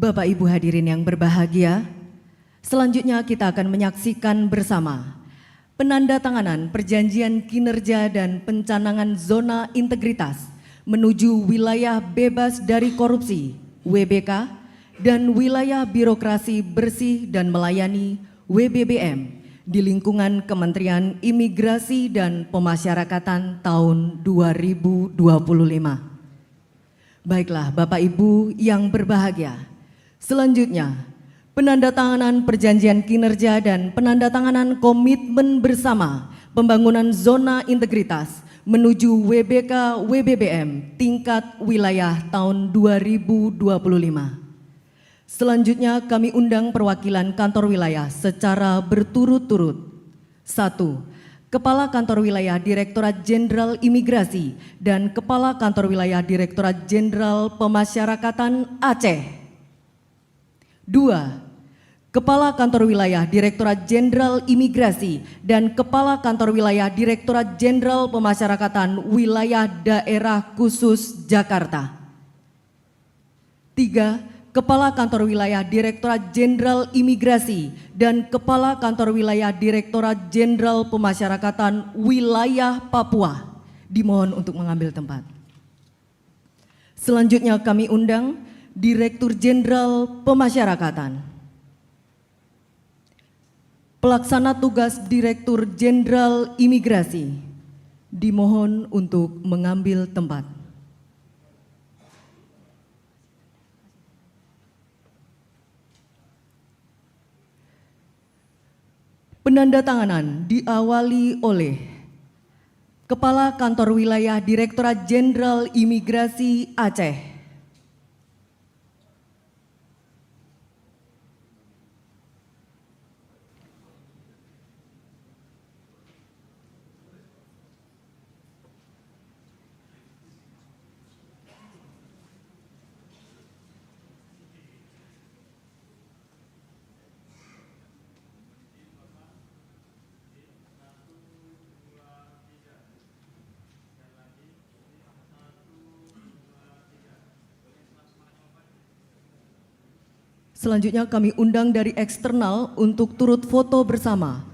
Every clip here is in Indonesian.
Bapak Ibu hadirin yang berbahagia, selanjutnya kita akan menyaksikan bersama penandatanganan perjanjian kinerja dan pencanangan zona integritas menuju wilayah bebas dari korupsi (WBK) dan wilayah birokrasi bersih dan melayani (WBBM) di lingkungan Kementerian Imigrasi dan Pemasyarakatan tahun 2025. Baiklah Bapak Ibu yang berbahagia, selanjutnya penandatanganan perjanjian kinerja dan penandatanganan komitmen bersama pembangunan zona integritas menuju WBK WBBM tingkat wilayah tahun 2025. Selanjutnya kami undang perwakilan kantor wilayah secara berturut-turut. 1. Kepala Kantor Wilayah Direktorat Jenderal Imigrasi dan Kepala Kantor Wilayah Direktorat Jenderal Pemasyarakatan Aceh. 2. Kepala Kantor Wilayah Direktorat Jenderal Imigrasi dan Kepala Kantor Wilayah Direktorat Jenderal Pemasyarakatan Wilayah Daerah Khusus Jakarta. 3. Kepala Kantor Wilayah Direktorat Jenderal Imigrasi dan Kepala Kantor Wilayah Direktorat Jenderal Pemasyarakatan Wilayah Papua. Dimohon untuk mengambil tempat. Selanjutnya kami undang Direktur Jenderal Pemasyarakatan. Pelaksana tugas Direktur Jenderal Imigrasi. Dimohon untuk mengambil tempat. Penandatanganan diawali oleh Kepala Kantor Wilayah Direktorat Jenderal Imigrasi Aceh. Selanjutnya kami undang dari eksternal untuk turut foto bersama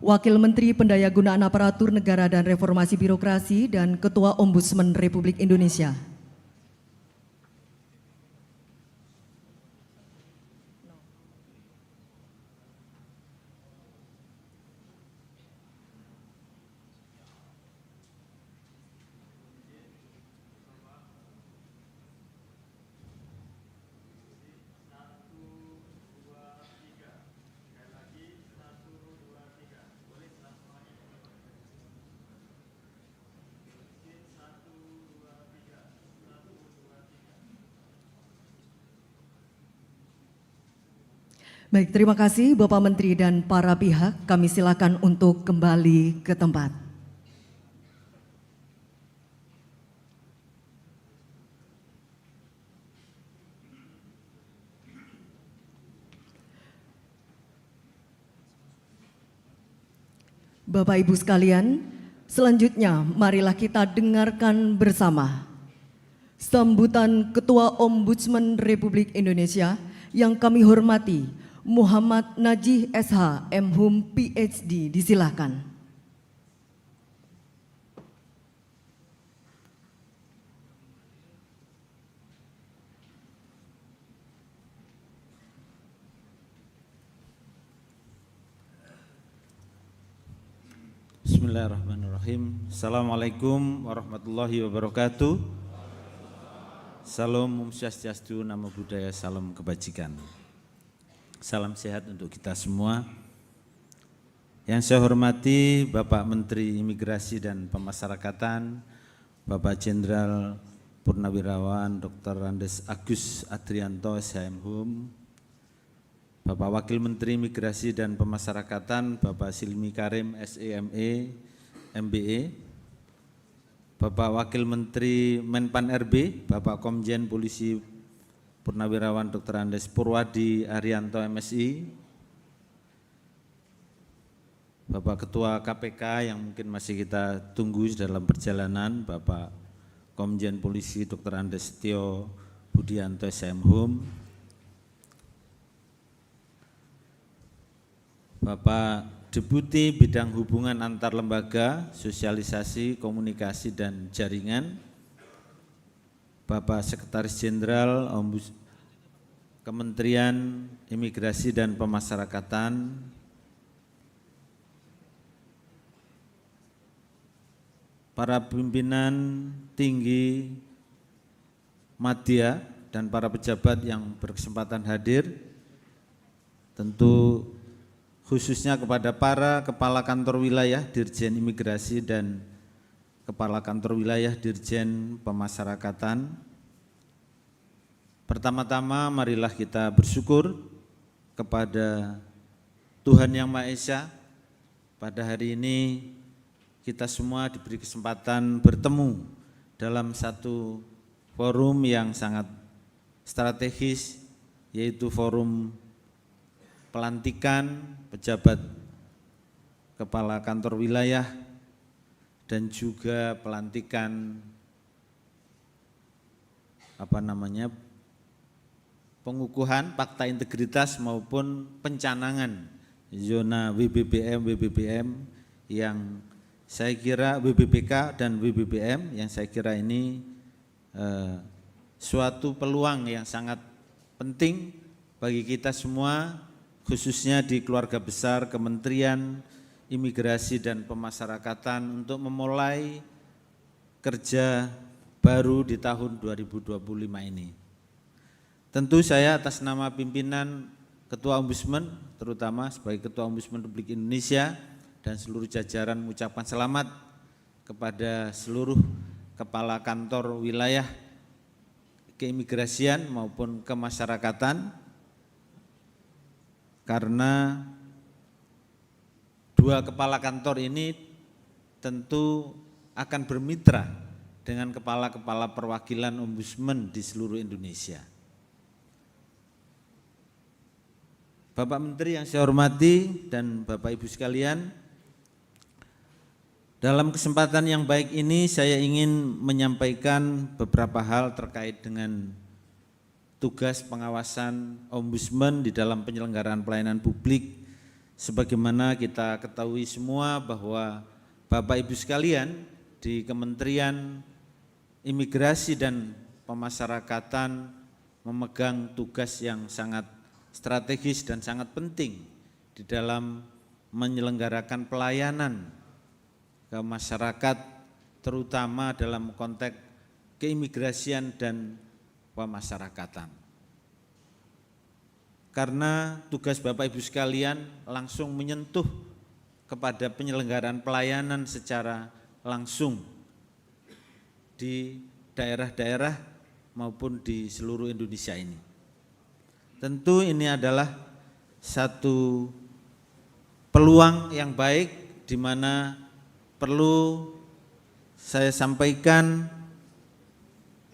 Wakil Menteri Pendayagunaan Aparatur Negara dan Reformasi Birokrasi dan Ketua Ombudsman Republik Indonesia. Baik, terima kasih Bapak Menteri dan para pihak. Kami silakan untuk kembali ke tempat. Bapak Ibu sekalian, selanjutnya marilah kita dengarkan bersama sambutan Ketua Ombudsman Republik Indonesia yang kami hormati, Muhammad Najih SH, MHum PhD, disilakan. Bismillahirrahmanirrahim. Assalamualaikum warahmatullahi wabarakatuh. Salam Om Swastiastu, Namo Buddhaya, salam kebajikan. Salam sehat untuk kita semua. Yang saya hormati Bapak Menteri Imigrasi dan Pemasyarakatan, Bapak Jenderal Purnawirawan Dr. Andes Agus Adrianto SHMHum, Bapak Wakil Menteri Imigrasi dan Pemasyarakatan, Bapak Silmi Karim SEME, MBE, Bapak Wakil Menteri Menpan RB, Bapak Komjen Polisi Purnawirawan Dr. Andes Purwadi Arianto MSI, Bapak Ketua KPK yang mungkin masih kita tunggu dalam perjalanan, Bapak Komjen Polisi Dr. Andes Setio Budianto SMHum, Bapak Deputi Bidang Hubungan Antar Lembaga, Sosialisasi, Komunikasi, dan Jaringan, Bapak Sekretaris Jenderal Kementerian Imigrasi dan Pemasyarakatan, para pimpinan tinggi Madya dan para pejabat yang berkesempatan hadir, tentu khususnya kepada para Kepala Kantor Wilayah Dirjen Imigrasi dan Kepala Kantor Wilayah Dirjen Pemasyarakatan. Pertama-tama marilah kita bersyukur kepada Tuhan Yang Maha Esa. Pada hari ini kita semua diberi kesempatan bertemu dalam satu forum yang sangat strategis, yaitu forum pelantikan pejabat Kepala Kantor Wilayah dan juga pelantikan pengukuhan fakta integritas maupun pencanangan zona WBBM yang saya kira WBBK dan WBBM yang saya kira ini suatu peluang yang sangat penting bagi kita semua, khususnya di keluarga besar Kementerian Imigrasi dan Pemasyarakatan untuk memulai kerja baru di tahun 2025 ini. Tentu saya atas nama pimpinan Ketua Ombudsman, terutama sebagai Ketua Ombudsman Republik Indonesia dan seluruh jajaran mengucapkan selamat kepada seluruh Kepala Kantor Wilayah Keimigrasian maupun Kemasyarakatan, karena dua kepala kantor ini tentu akan bermitra dengan kepala-kepala perwakilan Ombudsman di seluruh Indonesia. Bapak Menteri yang saya hormati dan Bapak Ibu sekalian, dalam kesempatan yang baik ini saya ingin menyampaikan beberapa hal terkait dengan tugas pengawasan Ombudsman di dalam penyelenggaraan pelayanan publik. Sebagaimana kita ketahui semua bahwa Bapak Ibu sekalian di Kementerian Imigrasi dan Pemasyarakatan memegang tugas yang sangat strategis dan sangat penting di dalam menyelenggarakan pelayanan ke masyarakat, terutama dalam konteks keimigrasian dan pemasyarakatan. Karena tugas Bapak Ibu sekalian langsung menyentuh kepada penyelenggaraan pelayanan secara langsung di daerah-daerah maupun di seluruh Indonesia ini. Tentu ini adalah satu peluang yang baik di mana perlu saya sampaikan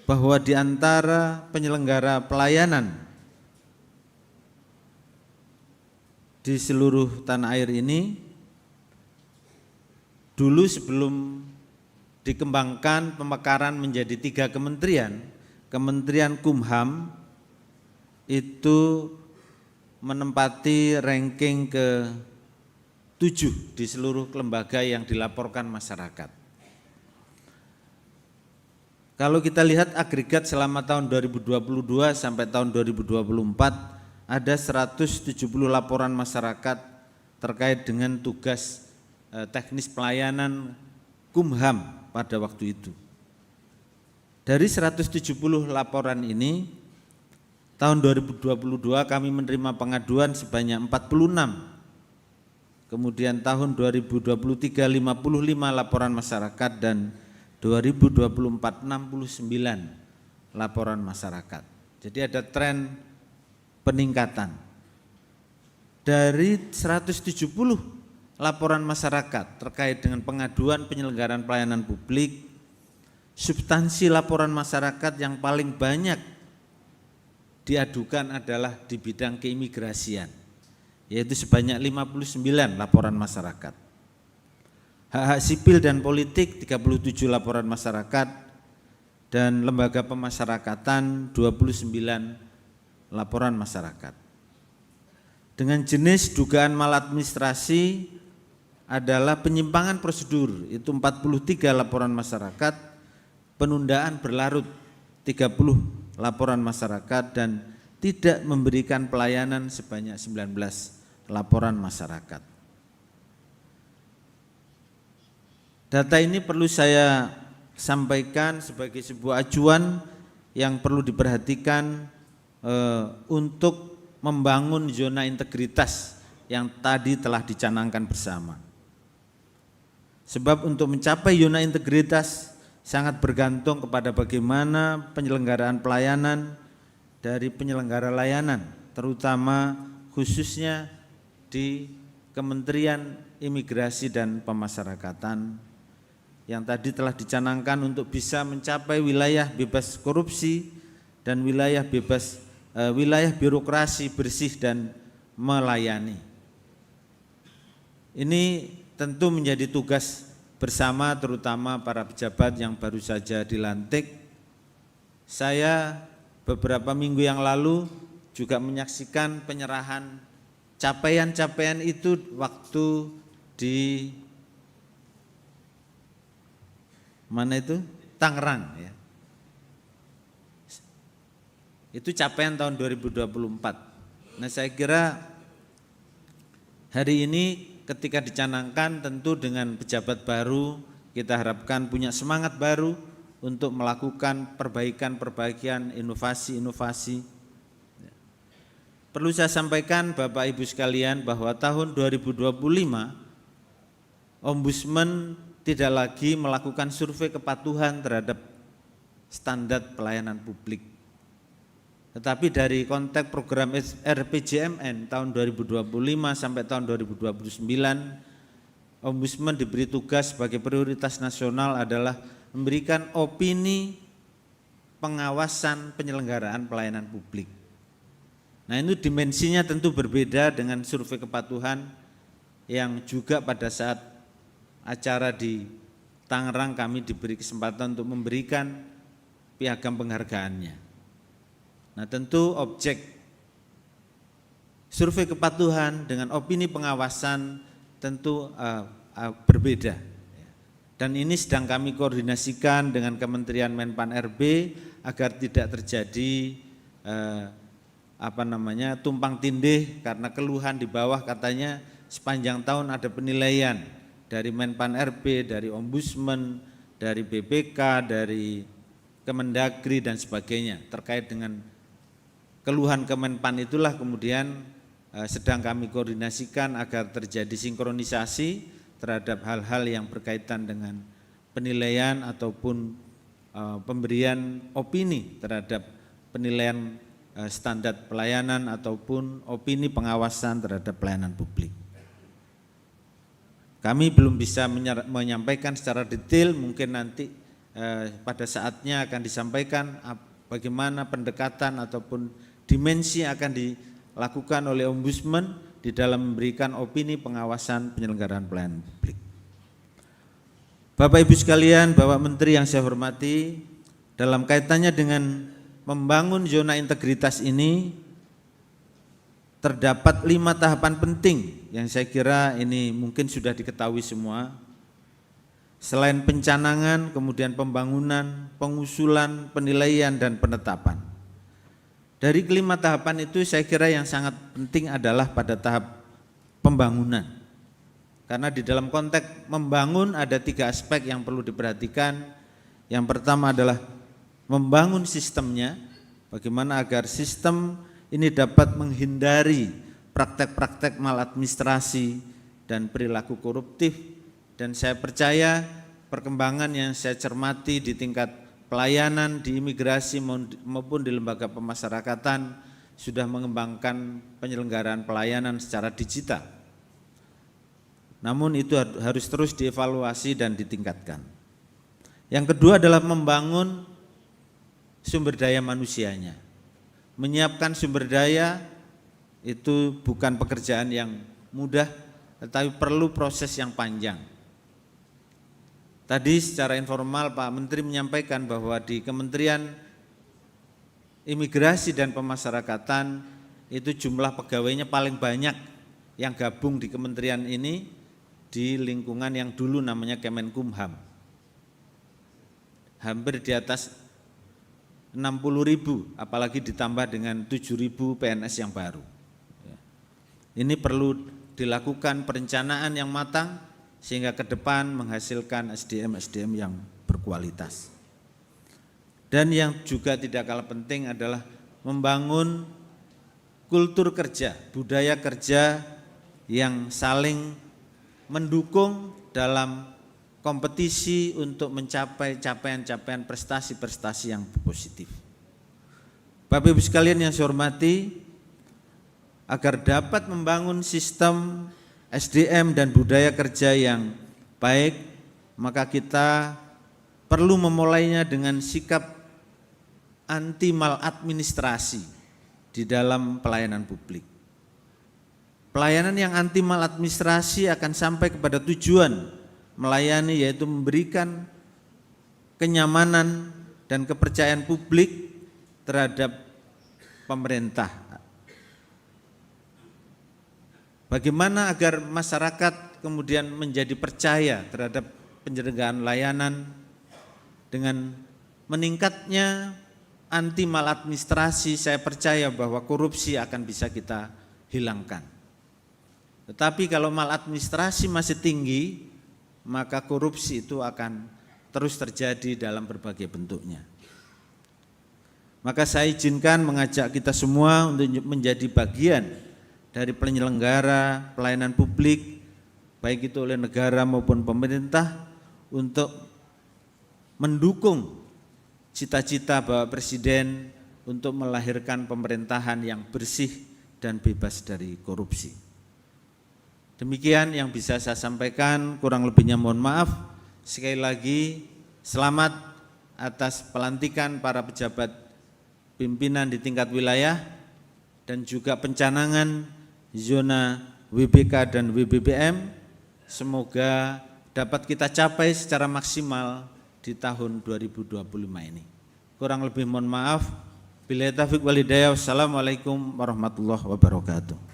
bahwa di antara penyelenggara pelayanan di seluruh tanah air ini, dulu sebelum dikembangkan pemekaran menjadi 3 kementerian, Kementerian Kumham itu menempati ranking ke-7 di seluruh lembaga yang dilaporkan masyarakat. Kalau kita lihat agregat selama tahun 2022 sampai tahun 2024, ada 170 laporan masyarakat terkait dengan tugas teknis pelayanan Kumham pada waktu itu. Dari 170 laporan ini, tahun 2022 kami menerima pengaduan sebanyak 46. Kemudian tahun 2023 55 laporan masyarakat dan 2024 69 laporan masyarakat. Jadi ada tren peningkatan. Dari 170 laporan masyarakat terkait dengan pengaduan penyelenggaraan pelayanan publik, substansi laporan masyarakat yang paling banyak diadukan adalah di bidang keimigrasian, yaitu sebanyak 59 laporan masyarakat. Hak-hak sipil dan politik 37 laporan masyarakat, dan lembaga pemasyarakatan 29 laporan masyarakat. dengan jenis dugaan maladministrasi adalah penyimpangan prosedur, itu 43 laporan masyarakat, penundaan berlarut 30 laporan masyarakat, dan tidak memberikan pelayanan sebanyak 19 laporan masyarakat. Data ini perlu saya sampaikan sebagai sebuah acuan yang perlu diperhatikan untuk membangun zona integritas yang tadi telah dicanangkan bersama. Sebab untuk mencapai zona integritas sangat bergantung kepada bagaimana penyelenggaraan pelayanan dari penyelenggara layanan, terutama khususnya di Kementerian Imigrasi dan Pemasyarakatan yang tadi telah dicanangkan untuk bisa mencapai wilayah bebas korupsi dan wilayah bebas wilayah birokrasi bersih dan melayani. Ini tentu menjadi tugas bersama, terutama para pejabat yang baru saja dilantik. Saya beberapa minggu yang lalu juga menyaksikan penyerahan capaian-capaian itu waktu di mana itu? Tangerang ya. Itu capaian tahun 2024. Nah, saya kira hari ini ketika dicanangkan tentu dengan pejabat baru kita harapkan punya semangat baru untuk melakukan perbaikan-perbaikan, inovasi-inovasi. Perlu saya sampaikan Bapak Ibu sekalian bahwa tahun 2025 Ombudsman tidak lagi melakukan survei kepatuhan terhadap standar pelayanan publik. Tetapi dari konteks program RPJMN tahun 2025 sampai tahun 2029, Ombudsman diberi tugas sebagai prioritas nasional adalah memberikan opini pengawasan penyelenggaraan pelayanan publik. Nah, itu dimensinya tentu berbeda dengan survei kepatuhan yang juga pada saat acara di Tangerang kami diberi kesempatan untuk memberikan piagam penghargaannya. Nah, tentu objek survei kepatuhan dengan opini pengawasan tentu berbeda. Dan ini sedang kami koordinasikan dengan Kementerian Menpan RB agar tidak terjadi tumpang tindih, karena keluhan di bawah katanya sepanjang tahun ada penilaian dari Menpan RB, dari Ombudsman, dari BPK, dari Kemendagri dan sebagainya terkait dengan keluhan Kemenpan. Itulah kemudian sedang kami koordinasikan agar terjadi sinkronisasi terhadap hal-hal yang berkaitan dengan penilaian ataupun pemberian opini terhadap penilaian standar pelayanan ataupun opini pengawasan terhadap pelayanan publik. Kami belum bisa menyampaikan secara detail, mungkin nanti pada saatnya akan disampaikan bagaimana pendekatan ataupun dimensi akan dilakukan oleh Ombudsman di dalam memberikan opini pengawasan penyelenggaraan pelayanan publik. Bapak Ibu sekalian, Bapak Menteri yang saya hormati, dalam kaitannya dengan membangun zona integritas ini terdapat 5 tahapan penting yang saya kira ini mungkin sudah diketahui semua. Selain pencanangan, kemudian pembangunan, pengusulan, penilaian, dan penetapan. Dari kelima tahapan itu saya kira yang sangat penting adalah pada tahap pembangunan. Karena di dalam konteks membangun ada 3 aspek yang perlu diperhatikan. Yang pertama adalah membangun sistemnya, bagaimana agar sistem ini dapat menghindari praktek-praktek maladministrasi dan perilaku koruptif. Dan saya percaya perkembangan yang saya cermati di tingkat pelayanan di imigrasi maupun di lembaga pemasyarakatan sudah mengembangkan penyelenggaraan pelayanan secara digital. Namun itu harus terus dievaluasi dan ditingkatkan. Yang kedua adalah membangun sumber daya manusianya. Menyiapkan sumber daya itu bukan pekerjaan yang mudah, tetapi perlu proses yang panjang. Tadi secara informal Pak Menteri menyampaikan bahwa di Kementerian Imigrasi dan Pemasyarakatan itu jumlah pegawainya paling banyak yang gabung di kementerian ini di lingkungan yang dulu namanya Kemenkumham. Hampir di atas 60.000, apalagi ditambah dengan 7.000 PNS yang baru. Ini perlu dilakukan perencanaan yang matang sehingga ke depan menghasilkan SDM-SDM yang berkualitas. Dan yang juga tidak kalah penting adalah membangun kultur kerja, budaya kerja yang saling mendukung dalam kompetisi untuk mencapai capaian-capaian prestasi-prestasi yang positif. Bapak Ibu sekalian yang saya hormati, agar dapat membangun sistem SDM dan budaya kerja yang baik, maka kita perlu memulainya dengan sikap anti maladministrasi di dalam pelayanan publik. Pelayanan yang anti maladministrasi akan sampai kepada tujuan melayani, yaitu memberikan kenyamanan dan kepercayaan publik terhadap pemerintah. Bagaimana agar masyarakat kemudian menjadi percaya terhadap penyelenggaraan layanan dengan meningkatnya anti maladministrasi, saya percaya bahwa korupsi akan bisa kita hilangkan. Tetapi kalau maladministrasi masih tinggi, maka korupsi itu akan terus terjadi dalam berbagai bentuknya. Maka saya izinkan mengajak kita semua untuk menjadi bagian dari penyelenggara pelayanan publik, baik itu oleh negara maupun pemerintah, untuk mendukung cita-cita Bapak Presiden untuk melahirkan pemerintahan yang bersih dan bebas dari korupsi. Demikian yang bisa saya sampaikan, kurang lebihnya mohon maaf. Sekali lagi selamat atas pelantikan para pejabat pimpinan di tingkat wilayah dan juga pencanangan zona WBK dan WBBM. Semoga dapat kita capai secara maksimal di tahun 2025 ini. Kurang lebih mohon maaf. Billahi taufiq wal hidayah. Wassalamualaikum warahmatullahi wabarakatuh.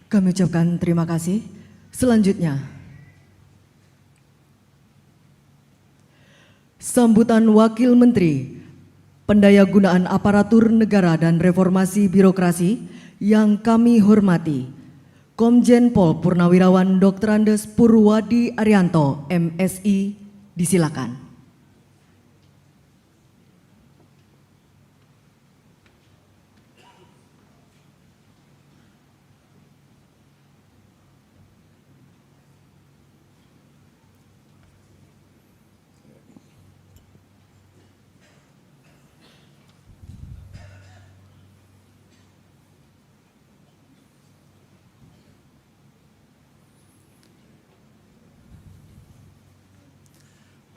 Kami ucapkan terima kasih. Selanjutnya, sambutan Wakil Menteri Pendayagunaan Aparatur Negara dan Reformasi Birokrasi yang kami hormati, Komjen Pol Purnawirawan Dr. Andes Purwadi Arianto, MSI, disilakan.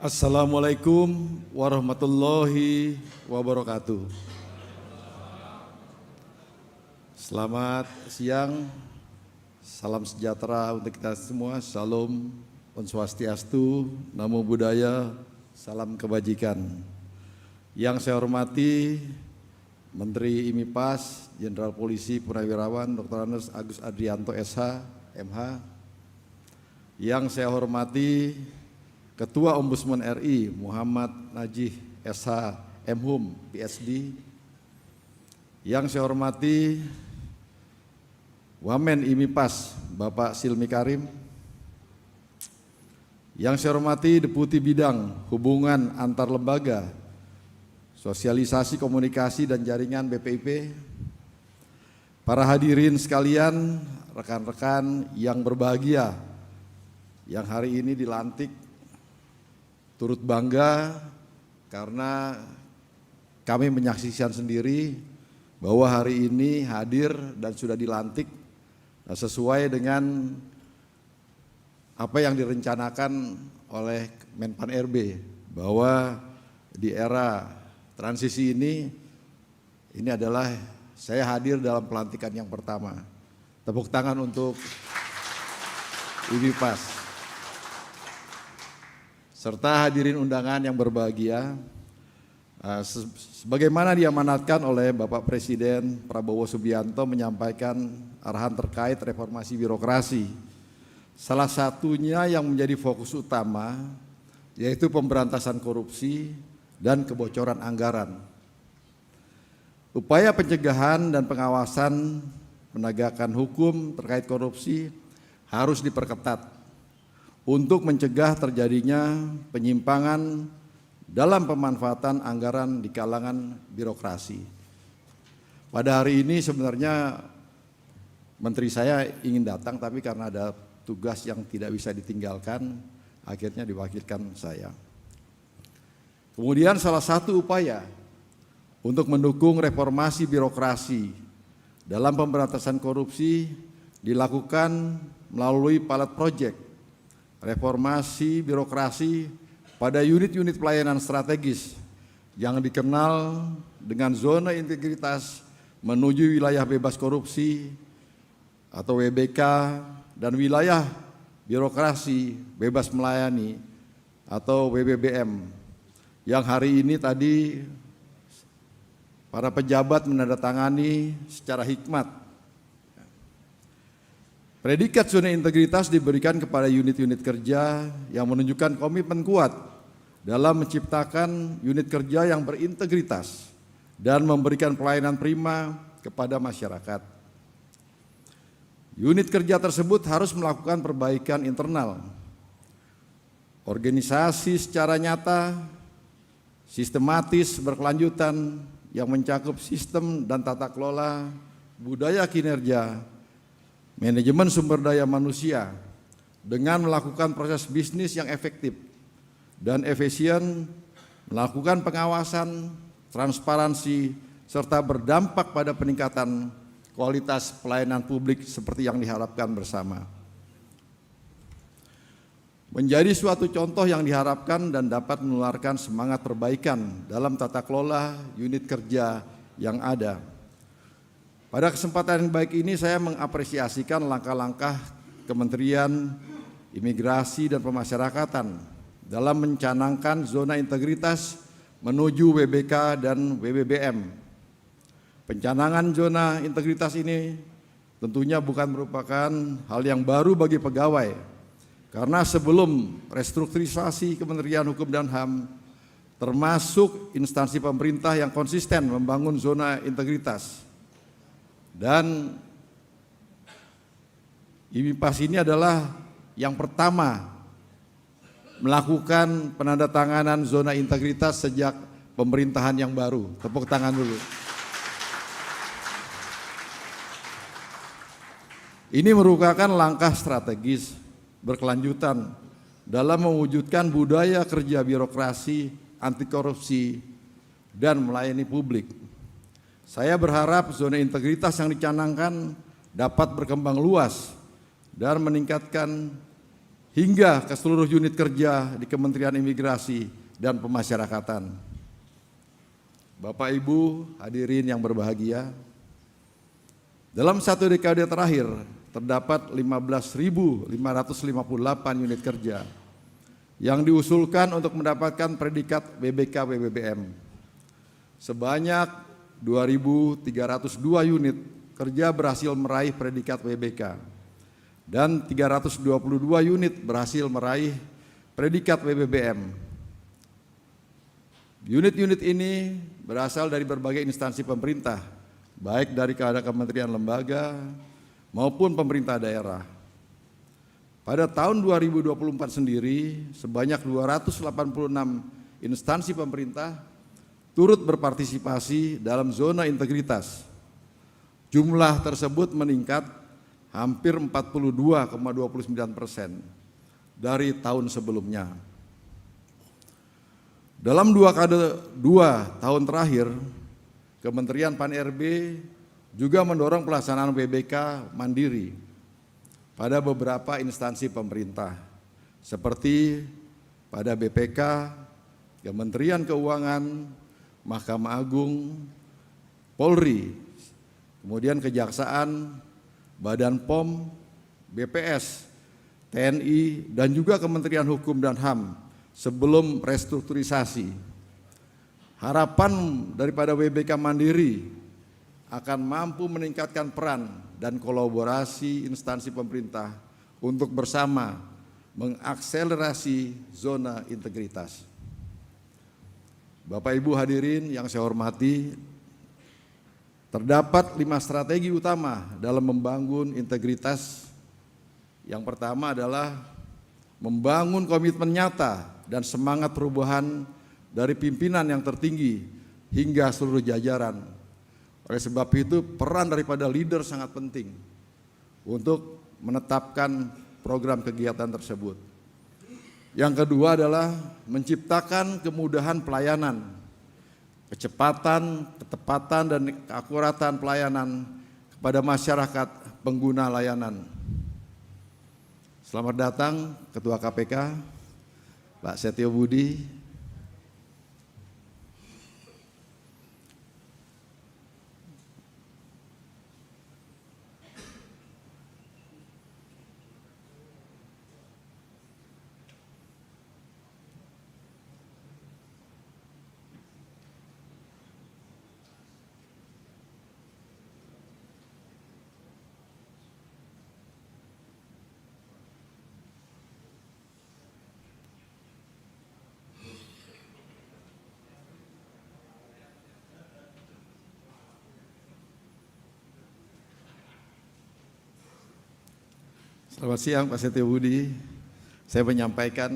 Assalamualaikum warahmatullahi wabarakatuh. Selamat siang, salam sejahtera untuk kita semua, Shalom, Om Swastiastu, Namo Buddhaya, salam kebajikan. Yang saya hormati Menteri IMIPAS, Jenderal Polisi Purnawirawan Dr. Andes Agus Adrianto SH, MH. Yang saya hormati Ketua Ombudsman RI Muhammad Najih SH MHum PhD. Yang saya hormati Wamen IMIPAS Bapak Silmi Karim. Yang saya hormati Deputi Bidang Hubungan Antar Lembaga, Sosialisasi Komunikasi dan Jaringan BPIP. Para hadirin sekalian, rekan-rekan yang berbahagia yang hari ini dilantik, turut bangga karena kami menyaksikan sendiri bahwa hari ini hadir dan sudah dilantik sesuai dengan apa yang direncanakan oleh Menpan RB, bahwa di era transisi ini adalah saya hadir dalam pelantikan yang pertama. Tepuk tangan untuk IMIPAS. serta hadirin undangan yang berbahagia. Sebagaimana diamanatkan oleh Bapak Presiden Prabowo Subianto menyampaikan arahan terkait reformasi birokrasi. Salah satunya yang menjadi fokus utama yaitu pemberantasan korupsi dan kebocoran anggaran. Upaya pencegahan dan pengawasan penegakan hukum terkait korupsi harus diperketat untuk mencegah terjadinya penyimpangan dalam pemanfaatan anggaran di kalangan birokrasi. Pada hari ini sebenarnya menteri saya ingin datang, tapi karena ada tugas yang tidak bisa ditinggalkan, akhirnya diwakilkan saya. Kemudian salah satu upaya untuk mendukung reformasi birokrasi dalam pemberantasan korupsi dilakukan melalui pilot project reformasi birokrasi pada unit-unit pelayanan strategis yang dikenal dengan zona integritas menuju wilayah bebas korupsi atau WBK dan wilayah birokrasi bebas melayani atau WBBM yang hari ini tadi para pejabat menandatangani secara hikmat. Predikat zona integritas diberikan kepada unit-unit kerja yang menunjukkan komitmen kuat dalam menciptakan unit kerja yang berintegritas dan memberikan pelayanan prima kepada masyarakat. Unit kerja tersebut harus melakukan perbaikan internal, organisasi secara nyata, sistematis, berkelanjutan yang mencakup sistem dan tata kelola, budaya kinerja, manajemen sumber daya manusia dengan melakukan proses bisnis yang efektif dan efisien, melakukan pengawasan, transparansi, serta berdampak pada peningkatan kualitas pelayanan publik seperti yang diharapkan bersama. Menjadi suatu contoh yang diharapkan dan dapat menularkan semangat perbaikan dalam tata kelola unit kerja yang ada. Pada kesempatan yang baik ini saya mengapresiasikan langkah-langkah Kementerian Imigrasi dan Pemasyarakatan dalam mencanangkan zona integritas menuju WBK dan WBBM. Pencanangan zona integritas ini tentunya bukan merupakan hal yang baru bagi pegawai, karena sebelum restrukturisasi Kementerian Hukum dan HAM, termasuk instansi pemerintah yang konsisten membangun zona integritas. Dan IMIPAS ini adalah yang pertama melakukan penandatanganan zona integritas sejak pemerintahan yang baru. Tepuk tangan dulu. Ini merupakan langkah strategis berkelanjutan dalam mewujudkan budaya kerja birokrasi, anti korupsi, dan melayani publik. Saya berharap zona integritas yang dicanangkan dapat berkembang luas dan meningkatkan hingga ke seluruh unit kerja di Kementerian Imigrasi dan Pemasyarakatan. Bapak Ibu hadirin yang berbahagia, dalam satu dekade terakhir terdapat 15.558 unit kerja yang diusulkan untuk mendapatkan predikat BBK WBBM. Sebanyak 2.302 unit kerja berhasil meraih predikat WBK dan 322 unit berhasil meraih predikat WBBM. Unit-unit ini berasal dari berbagai instansi pemerintah, baik dari kementerian lembaga maupun pemerintah daerah. Pada tahun 2024 sendiri, sebanyak 286 instansi pemerintah turut berpartisipasi dalam zona integritas. Jumlah tersebut meningkat hampir 42,29% dari tahun sebelumnya. Dalam dua tahun terakhir, Kementerian Pan-RB juga mendorong pelaksanaan WBK mandiri pada beberapa instansi pemerintah, seperti pada BPK, Kementerian Keuangan, Mahkamah Agung, Polri, kemudian Kejaksaan, Badan POM, BPS, TNI, dan juga Kementerian Hukum dan HAM, sebelum restrukturisasi. Harapan daripada WBK Mandiri akan mampu meningkatkan peran dan kolaborasi instansi pemerintah untuk bersama mengakselerasi zona integritas. Bapak Ibu hadirin yang saya hormati, terdapat 5 strategi utama dalam membangun integritas. Yang pertama adalah membangun komitmen nyata dan semangat perubahan dari pimpinan yang tertinggi hingga seluruh jajaran. Oleh sebab itu peran daripada leader sangat penting untuk menetapkan program kegiatan tersebut. Yang kedua adalah menciptakan kemudahan pelayanan, kecepatan, ketepatan, dan keakuratan pelayanan kepada masyarakat pengguna layanan. Selamat datang Ketua KPK, Pak Setio Budi. Selamat siang Pak Setio Budi. Saya menyampaikan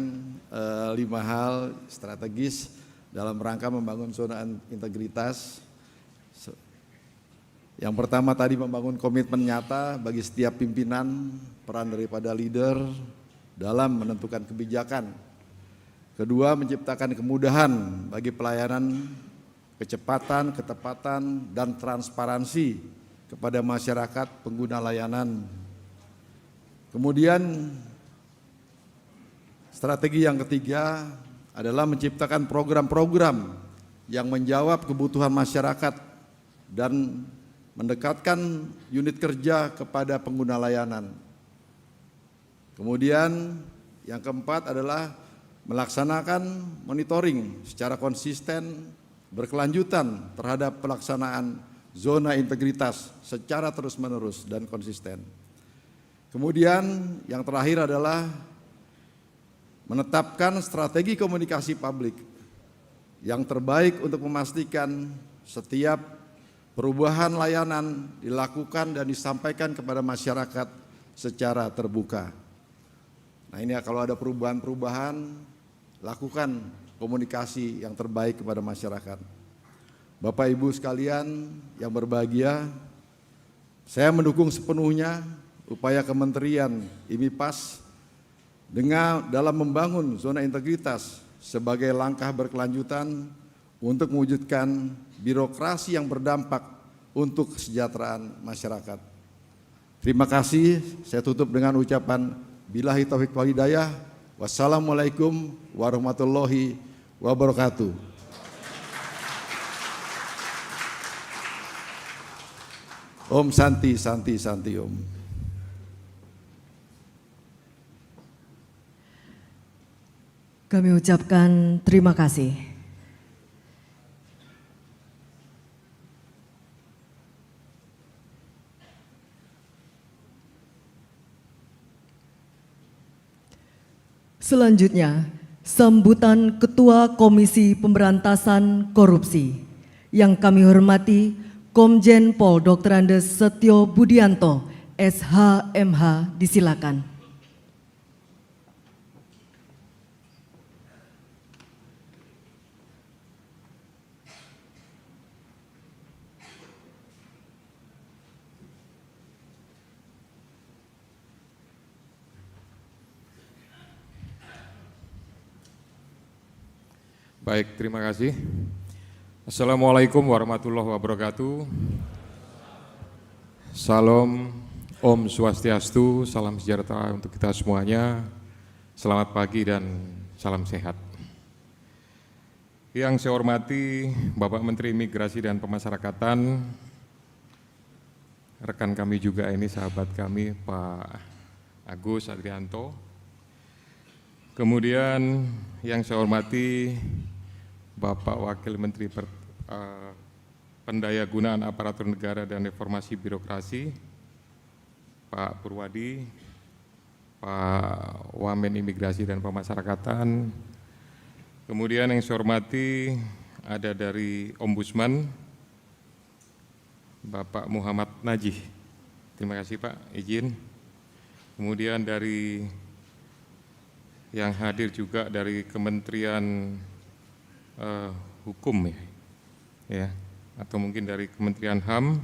5 hal strategis dalam rangka membangun zona integritas. Yang pertama tadi membangun komitmen nyata bagi setiap pimpinan, peran daripada leader dalam menentukan kebijakan. Kedua, menciptakan kemudahan bagi pelayanan, kecepatan, ketepatan, dan transparansi kepada masyarakat pengguna layanan. Kemudian strategi yang ketiga adalah menciptakan program-program yang menjawab kebutuhan masyarakat dan mendekatkan unit kerja kepada pengguna layanan. Kemudian yang keempat adalah melaksanakan monitoring secara konsisten berkelanjutan terhadap pelaksanaan zona integritas secara terus-menerus dan konsisten. Kemudian yang terakhir adalah menetapkan strategi komunikasi publik yang terbaik untuk memastikan setiap perubahan layanan dilakukan dan disampaikan kepada masyarakat secara terbuka. Nah ini kalau ada perubahan-perubahan, lakukan komunikasi yang terbaik kepada masyarakat. Bapak Ibu sekalian yang berbahagia, saya mendukung sepenuhnya upaya Kementerian IMIPAS dalam membangun zona integritas sebagai langkah berkelanjutan untuk mewujudkan birokrasi yang berdampak untuk kesejahteraan masyarakat. Terima kasih, saya tutup dengan ucapan billahi taufiq wal hidayah. Wassalamualaikum warahmatullahi wabarakatuh. Om Santi, Santi, Santi Om. Kami ucapkan terima kasih. Selanjutnya, sambutan Ketua Komisi Pemberantasan Korupsi yang kami hormati Komjen Pol Dr. Andes Setio Budianto, SHMH, disilakan. Baik, terima kasih. Assalamualaikum warahmatullahi wabarakatuh. Salam, Om Swastiastu, salam sejahtera untuk kita semuanya. Selamat pagi dan salam sehat. Yang saya hormati Bapak Menteri Imigrasi dan Pemasyarakatan, rekan kami juga ini, sahabat kami Pak Agus Adrianto, Kemudian yang saya hormati Bapak Wakil Menteri Pendayagunaan Aparatur Negara dan Reformasi Birokrasi, Pak Purwadi, Pak Wamen Imigrasi dan Pemasyarakatan. Kemudian yang saya hormati ada dari Ombudsman, Bapak Muhammad Najih. Terima kasih Pak, izin. Kemudian dari yang hadir juga dari Kementerian Hukum ya, atau mungkin dari Kementerian HAM.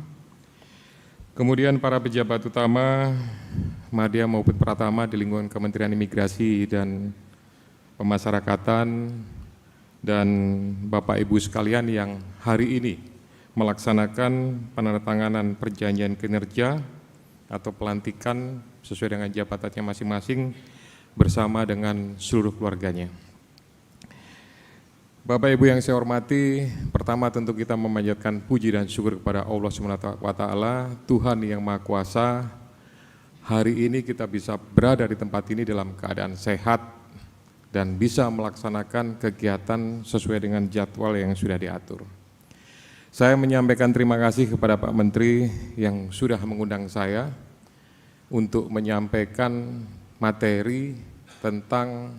Kemudian para pejabat utama madya maupun pratama di lingkungan Kementerian Imigrasi dan Pemasyarakatan, dan Bapak Ibu sekalian yang hari ini melaksanakan penandatanganan perjanjian kinerja atau pelantikan sesuai dengan jabatannya masing-masing bersama dengan seluruh keluarganya. Bapak Ibu yang saya hormati, pertama tentu kita memanjatkan puji dan syukur kepada Allah SWT, Tuhan yang Maha Kuasa. Hari ini kita bisa berada di tempat ini dalam keadaan sehat dan bisa melaksanakan kegiatan sesuai dengan jadwal yang sudah diatur. Saya menyampaikan terima kasih kepada Pak Menteri yang sudah mengundang saya untuk menyampaikan materi tentang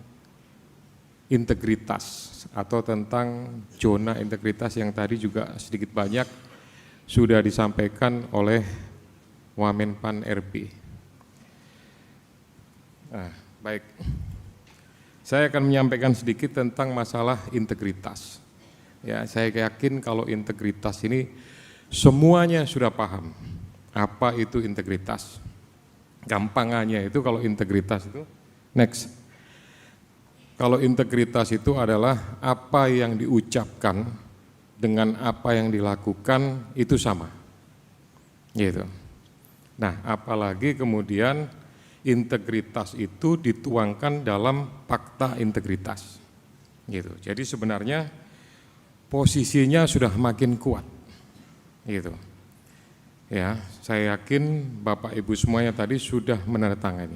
integritas atau tentang zona integritas yang tadi juga sedikit banyak sudah disampaikan oleh Wamenpan RB. Baik, saya akan menyampaikan sedikit tentang masalah integritas. Ya, saya yakin kalau integritas ini semuanya sudah paham apa itu integritas. Gampangannya itu kalau integritas itu, next. Kalau integritas itu adalah apa yang diucapkan dengan apa yang dilakukan itu sama. Gitu. Nah, apalagi kemudian integritas itu dituangkan dalam fakta integritas. Gitu. Jadi sebenarnya posisinya sudah makin kuat. Gitu. Ya, saya yakin Bapak Ibu semuanya tadi sudah menandatangani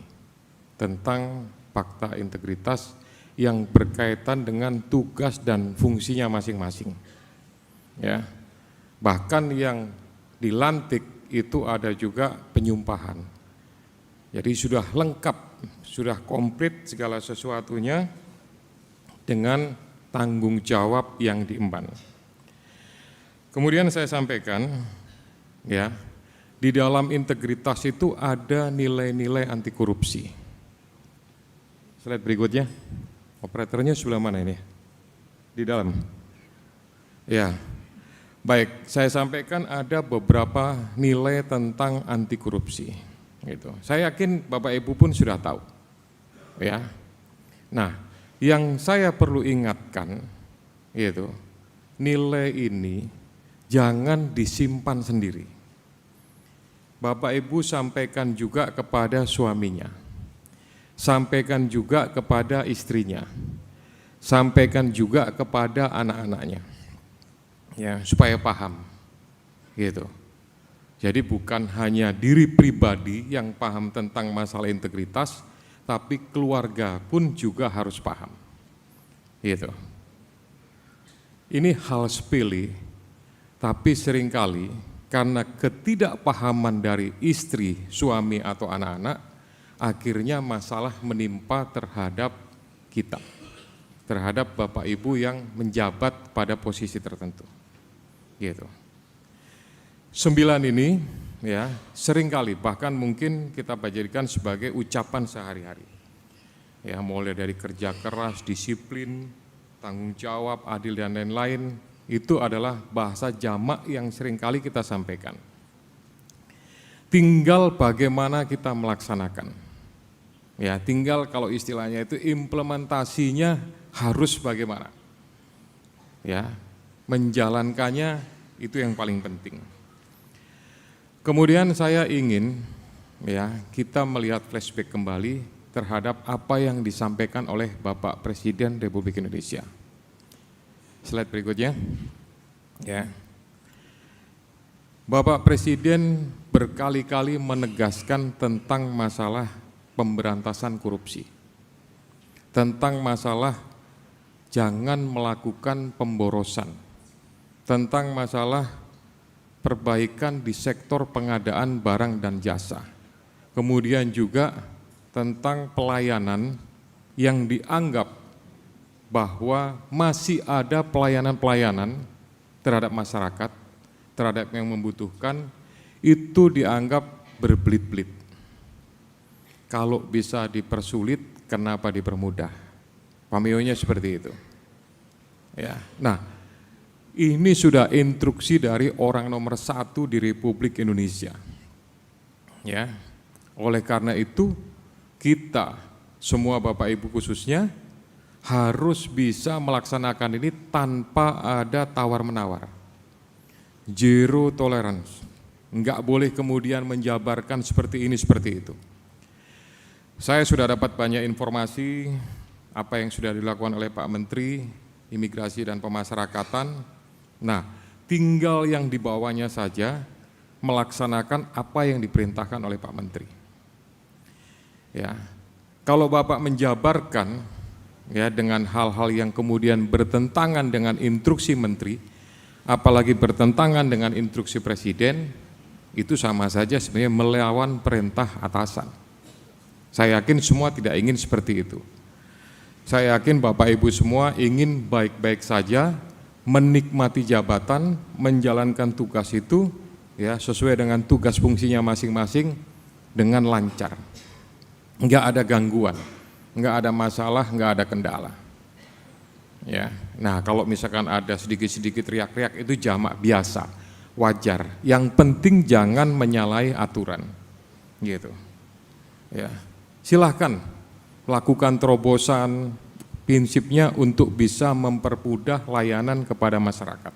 tentang fakta integritas yang berkaitan dengan tugas dan fungsinya masing-masing. Ya, bahkan yang dilantik itu ada juga penyumpahan. Jadi sudah lengkap, sudah komplit segala sesuatunya dengan tanggung jawab yang diemban. Kemudian saya sampaikan, ya, di dalam integritas itu ada nilai-nilai anti korupsi. Slide berikutnya. Operatornya sebelah mana ini? Di dalam. Ya. Baik, saya sampaikan ada beberapa nilai tentang anti korupsi. Gitu. Saya yakin Bapak Ibu pun sudah tahu. Ya. Nah, yang saya perlu ingatkan gitu, nilai ini jangan disimpan sendiri. Bapak Ibu sampaikan juga kepada suaminya, sampaikan juga kepada istrinya, sampaikan juga kepada anak-anaknya, ya, supaya paham, gitu. Jadi bukan hanya diri pribadi yang paham tentang masalah integritas, tapi keluarga pun juga harus paham, gitu. Ini hal sepele, tapi seringkali karena ketidakpahaman dari istri, suami atau anak-anak, akhirnya masalah menimpa terhadap kita, terhadap Bapak Ibu yang menjabat pada posisi tertentu. Gitu. 9 ini ya seringkali bahkan mungkin kita jadikan sebagai ucapan sehari-hari. Ya, mulai dari kerja keras, disiplin, tanggung jawab, adil dan lain-lain, itu adalah bahasa jamak yang seringkali kita sampaikan. Tinggal bagaimana kita melaksanakan. Ya, tinggal kalau istilahnya itu implementasinya harus bagaimana. Ya, menjalankannya itu yang paling penting. Kemudian saya ingin ya kita melihat flashback kembali terhadap apa yang disampaikan oleh Bapak Presiden Republik Indonesia. Slide berikutnya. Ya. Bapak Presiden berkali-kali menegaskan tentang masalah pemberantasan korupsi. tentang masalah jangan melakukan pemborosan, tentang masalah perbaikan di sektor pengadaan barang dan jasa, kemudian juga tentang pelayanan yang dianggap bahwa masih ada pelayanan-pelayanan terhadap masyarakat, terhadap yang membutuhkan, itu dianggap berbelit-belit. Kalau bisa dipersulit, kenapa dipermudah? Pamionya seperti itu. Ya, nah, ini sudah instruksi dari orang nomor 1 di Republik Indonesia. Ya, oleh karena itu kita semua Bapak Ibu khususnya harus bisa melaksanakan ini tanpa ada tawar-menawar. Zero tolerance. Enggak boleh kemudian menjabarkan seperti ini, seperti itu. Saya sudah dapat banyak informasi apa yang sudah dilakukan oleh Pak Menteri Imigrasi dan Pemasyarakatan. Nah, tinggal yang di bawahnya saja melaksanakan apa yang diperintahkan oleh Pak Menteri. Ya, kalau Bapak menjabarkan ya dengan hal-hal yang kemudian bertentangan dengan instruksi Menteri, apalagi bertentangan dengan instruksi Presiden, itu sama saja sebenarnya melawan perintah atasan. Saya yakin semua tidak ingin seperti itu. Saya yakin Bapak Ibu semua ingin baik-baik saja, menikmati jabatan, menjalankan tugas itu ya sesuai dengan tugas fungsinya masing-masing dengan lancar. Enggak ada gangguan, enggak ada masalah, enggak ada kendala. Ya. Nah, kalau misalkan ada sedikit-sedikit teriak-teriak itu jamak biasa, wajar. Yang penting jangan menyalahi aturan. Gitu. Ya. Silahkan lakukan terobosan, prinsipnya untuk bisa mempermudah layanan kepada masyarakat.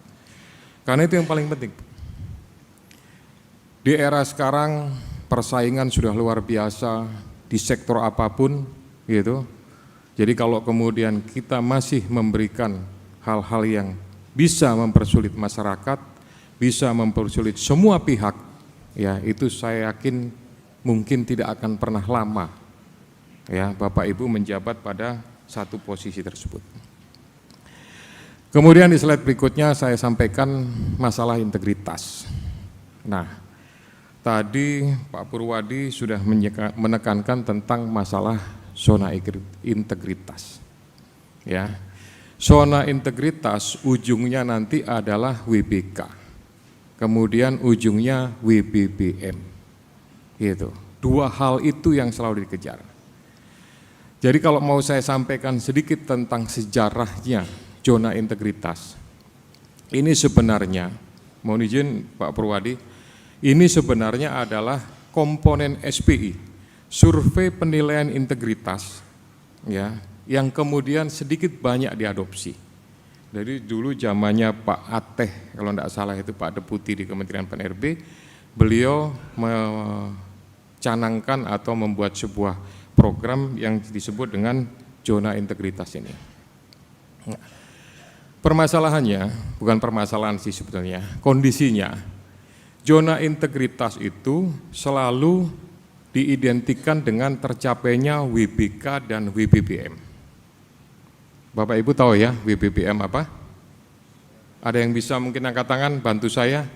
Karena itu yang paling penting. Di era sekarang persaingan sudah luar biasa di sektor apapun, gitu. Jadi kalau kemudian kita masih memberikan hal-hal yang bisa mempersulit masyarakat, bisa mempersulit semua pihak, ya itu saya yakin mungkin tidak akan pernah lama ya Bapak Ibu menjabat pada satu posisi tersebut. Kemudian di slide berikutnya saya sampaikan masalah integritas. Nah, tadi Pak Purwadi sudah menekankan tentang masalah zona integritas. Ya. Zona integritas ujungnya nanti adalah WBK. Kemudian ujungnya WBBM. Gitu. Dua hal itu yang selalu dikejar. Jadi kalau mau saya sampaikan sedikit tentang sejarahnya zona integritas. Ini sebenarnya, mohon izin Pak Purwadi, ini sebenarnya adalah komponen SPI, survei penilaian integritas, ya, yang kemudian sedikit banyak diadopsi. Jadi dulu zamannya Pak Ateh, kalau tidak salah itu Pak Deputi di Kementerian PAN-RB, beliau mencanangkan atau membuat sebuah program yang disebut dengan zona integritas ini. Nah, permasalahannya, bukan permasalahan sih sebetulnya, kondisinya, zona integritas itu selalu diidentikan dengan tercapainya WBK dan WBBM. Bapak Ibu tahu ya WBBM apa? Ada yang bisa mungkin angkat tangan bantu saya?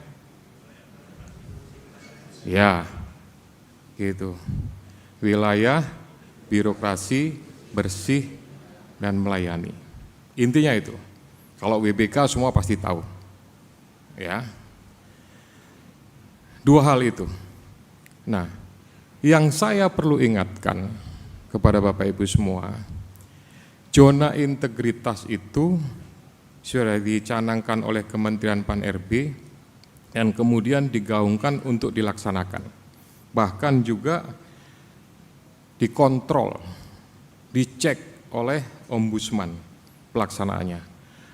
Ya, gitu. Wilayah, birokrasi, bersih, dan melayani. Intinya itu. Kalau WBK semua pasti tahu. Ya. Dua hal itu. Nah, yang saya perlu ingatkan kepada Bapak Ibu semua, zona integritas itu sudah dicanangkan oleh Kementerian PAN-RB dan kemudian digaungkan untuk dilaksanakan. Bahkan juga dikontrol, dicek oleh Ombudsman pelaksanaannya.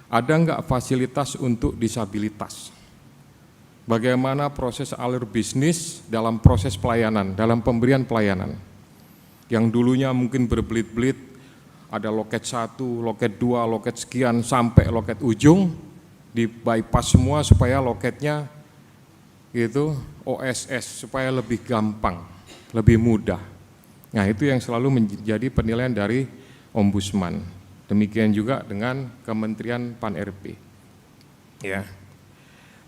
Ada enggak fasilitas untuk disabilitas? Bagaimana proses alur bisnis dalam proses pelayanan, dalam pemberian pelayanan. Yang dulunya mungkin berbelit-belit, ada loket 1, loket 2, loket sekian, sampai loket ujung, di bypass semua supaya loketnya itu OSS, supaya lebih gampang, lebih mudah. Nah itu yang selalu menjadi penilaian dari Ombudsman. Demikian juga dengan Kementerian Pan-RB. Ya.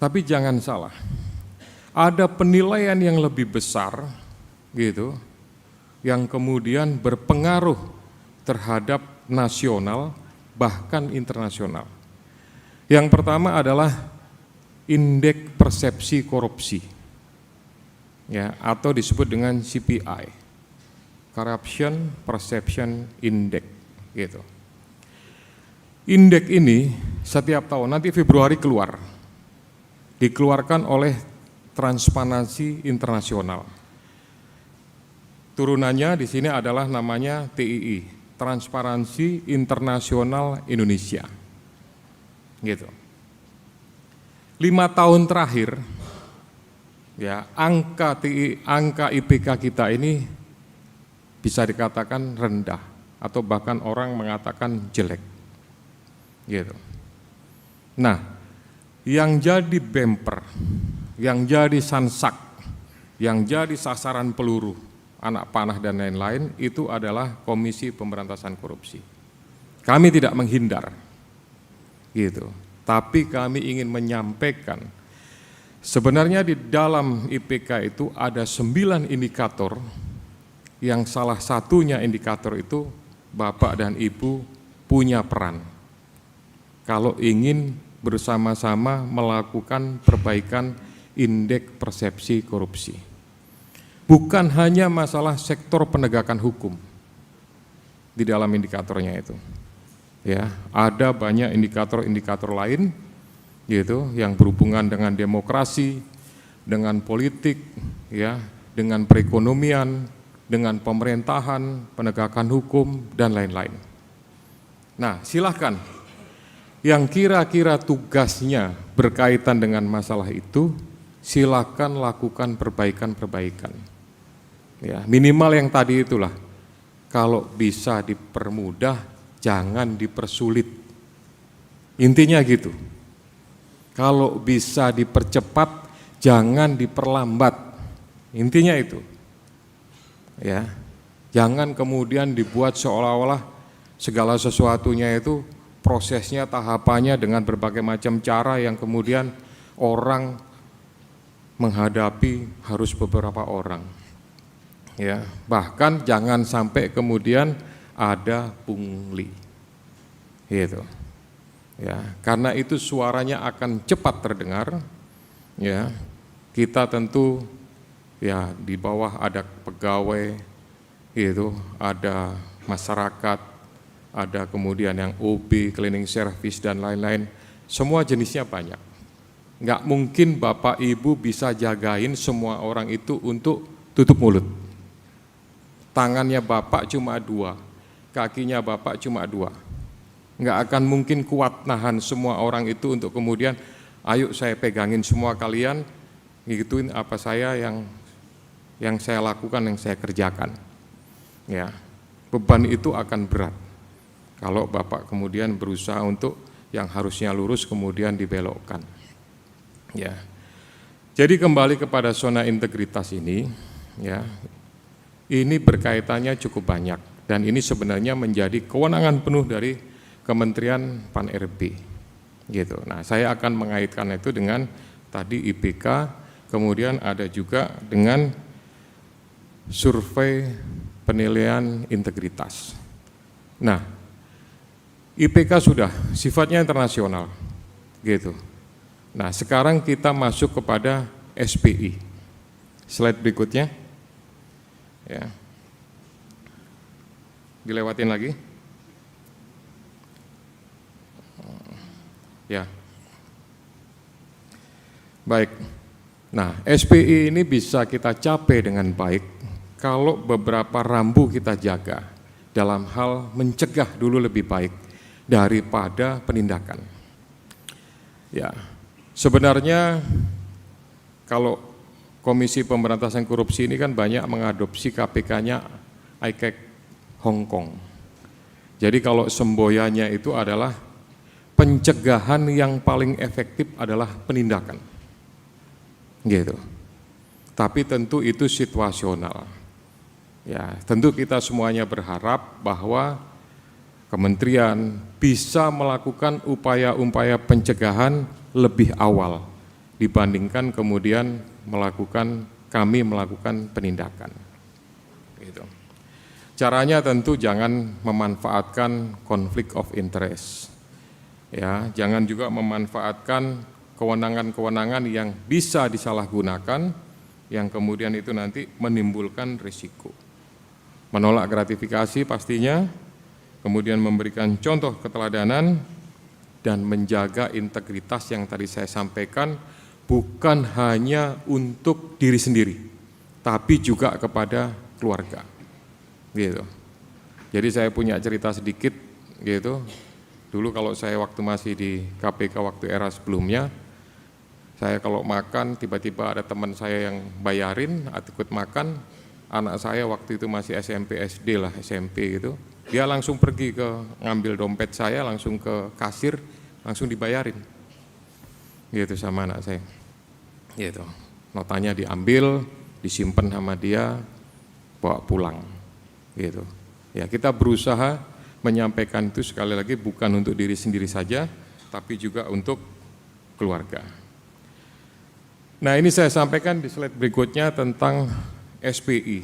Tapi jangan salah, ada penilaian yang lebih besar gitu, yang kemudian berpengaruh terhadap nasional bahkan internasional. Yang pertama adalah indeks persepsi korupsi, ya, atau disebut dengan CPI, Corruption Perception Index, gitu. Indeks ini setiap tahun, nanti Februari keluar, dikeluarkan oleh Transparansi Internasional. Turunannya di sini adalah namanya TII, Transparansi Internasional Indonesia, gitu. 5 tahun terakhir, ya, angka IPK kita ini bisa dikatakan rendah atau bahkan orang mengatakan jelek, gitu. Nah, yang jadi bemper, yang jadi sansak, yang jadi sasaran peluru, anak panah dan lain-lain itu adalah Komisi Pemberantasan Korupsi. Kami tidak menghindar, gitu. Tapi kami ingin menyampaikan, sebenarnya di dalam IPK itu ada 9 indikator, yang salah satunya indikator itu Bapak dan Ibu punya peran. Kalau ingin bersama-sama melakukan perbaikan indeks persepsi korupsi. Bukan hanya masalah sektor penegakan hukum di dalam indikatornya itu. Ya, ada banyak indikator-indikator lain gitu yang berhubungan dengan demokrasi, dengan politik, ya, dengan perekonomian, dengan pemerintahan, penegakan hukum dan lain-lain. Nah, silahkan yang kira-kira tugasnya berkaitan dengan masalah itu, silakan lakukan perbaikan-perbaikan. Ya, minimal yang tadi itulah, kalau bisa dipermudah, jangan dipersulit. Intinya gitu. Kalau bisa dipercepat, jangan diperlambat. Intinya itu. Ya. Jangan kemudian dibuat seolah-olah segala sesuatunya itu prosesnya, tahapannya dengan berbagai macam cara yang kemudian orang menghadapi harus beberapa orang. Ya, bahkan jangan sampai kemudian ada pungli, gitu. Ya, karena itu suaranya akan cepat terdengar. Ya, kita tentu ya di bawah ada pegawai, gitu, ada masyarakat, ada kemudian yang OB, cleaning service dan lain-lain. Semua jenisnya banyak. Nggak mungkin Bapak Ibu bisa jagain semua orang itu untuk tutup mulut. Tangannya Bapak cuma 2. Kakinya Bapak cuma 2. Nggak akan mungkin kuat nahan semua orang itu untuk kemudian, ayo saya pegangin semua kalian, ngituin apa saya yang saya lakukan, yang saya kerjakan. Ya, beban itu akan berat. Kalau Bapak kemudian berusaha untuk yang harusnya lurus kemudian dibelokkan. Ya. Jadi kembali kepada zona integritas ini, ya, ini berkaitannya cukup banyak. Dan ini sebenarnya menjadi kewenangan penuh dari Kementerian Pan-RB, gitu. Nah, saya akan mengaitkan itu dengan tadi IPK, kemudian ada juga dengan survei penilaian integritas. Nah, IPK sudah sifatnya internasional, gitu. Nah, sekarang kita masuk kepada SPI. Slide berikutnya, ya. Dilewatin lagi. Ya. Baik. Nah, SPI ini bisa kita capai dengan baik kalau beberapa rambu kita jaga dalam hal mencegah dulu lebih baik daripada penindakan. Ya. Sebenarnya kalau Komisi Pemberantasan Korupsi ini kan banyak mengadopsi KPK-nya ICAC Hong Kong. Jadi kalau semboyannya itu adalah pencegahan yang paling efektif adalah penindakan, gitu. Tapi tentu itu situasional. Ya, tentu kita semuanya berharap bahwa kementerian bisa melakukan upaya-upaya pencegahan lebih awal dibandingkan kemudian kami melakukan penindakan. Gitu. Caranya tentu jangan memanfaatkan konflik of interest. Ya, jangan juga memanfaatkan kewenangan-kewenangan yang bisa disalahgunakan yang kemudian itu nanti menimbulkan risiko. Menolak gratifikasi pastinya, kemudian memberikan contoh keteladanan dan menjaga integritas yang tadi saya sampaikan bukan hanya untuk diri sendiri, tapi juga kepada keluarga. Gitu. Jadi saya punya cerita sedikit gitu. Dulu kalau saya waktu masih di KPK waktu era sebelumnya, saya kalau makan tiba-tiba ada teman saya yang bayarin atau ikut makan, anak saya waktu itu masih SMP SD lah, SMP gitu. Dia langsung pergi ke ngambil dompet saya, langsung ke kasir, langsung dibayarin. Gitu sama anak saya. Gitu. Notanya diambil, disimpan sama dia, bawa pulang. Gitu. Ya, kita berusaha menyampaikan itu sekali lagi bukan untuk diri sendiri saja, tapi juga untuk keluarga. Nah, ini saya sampaikan di slide berikutnya tentang SPI,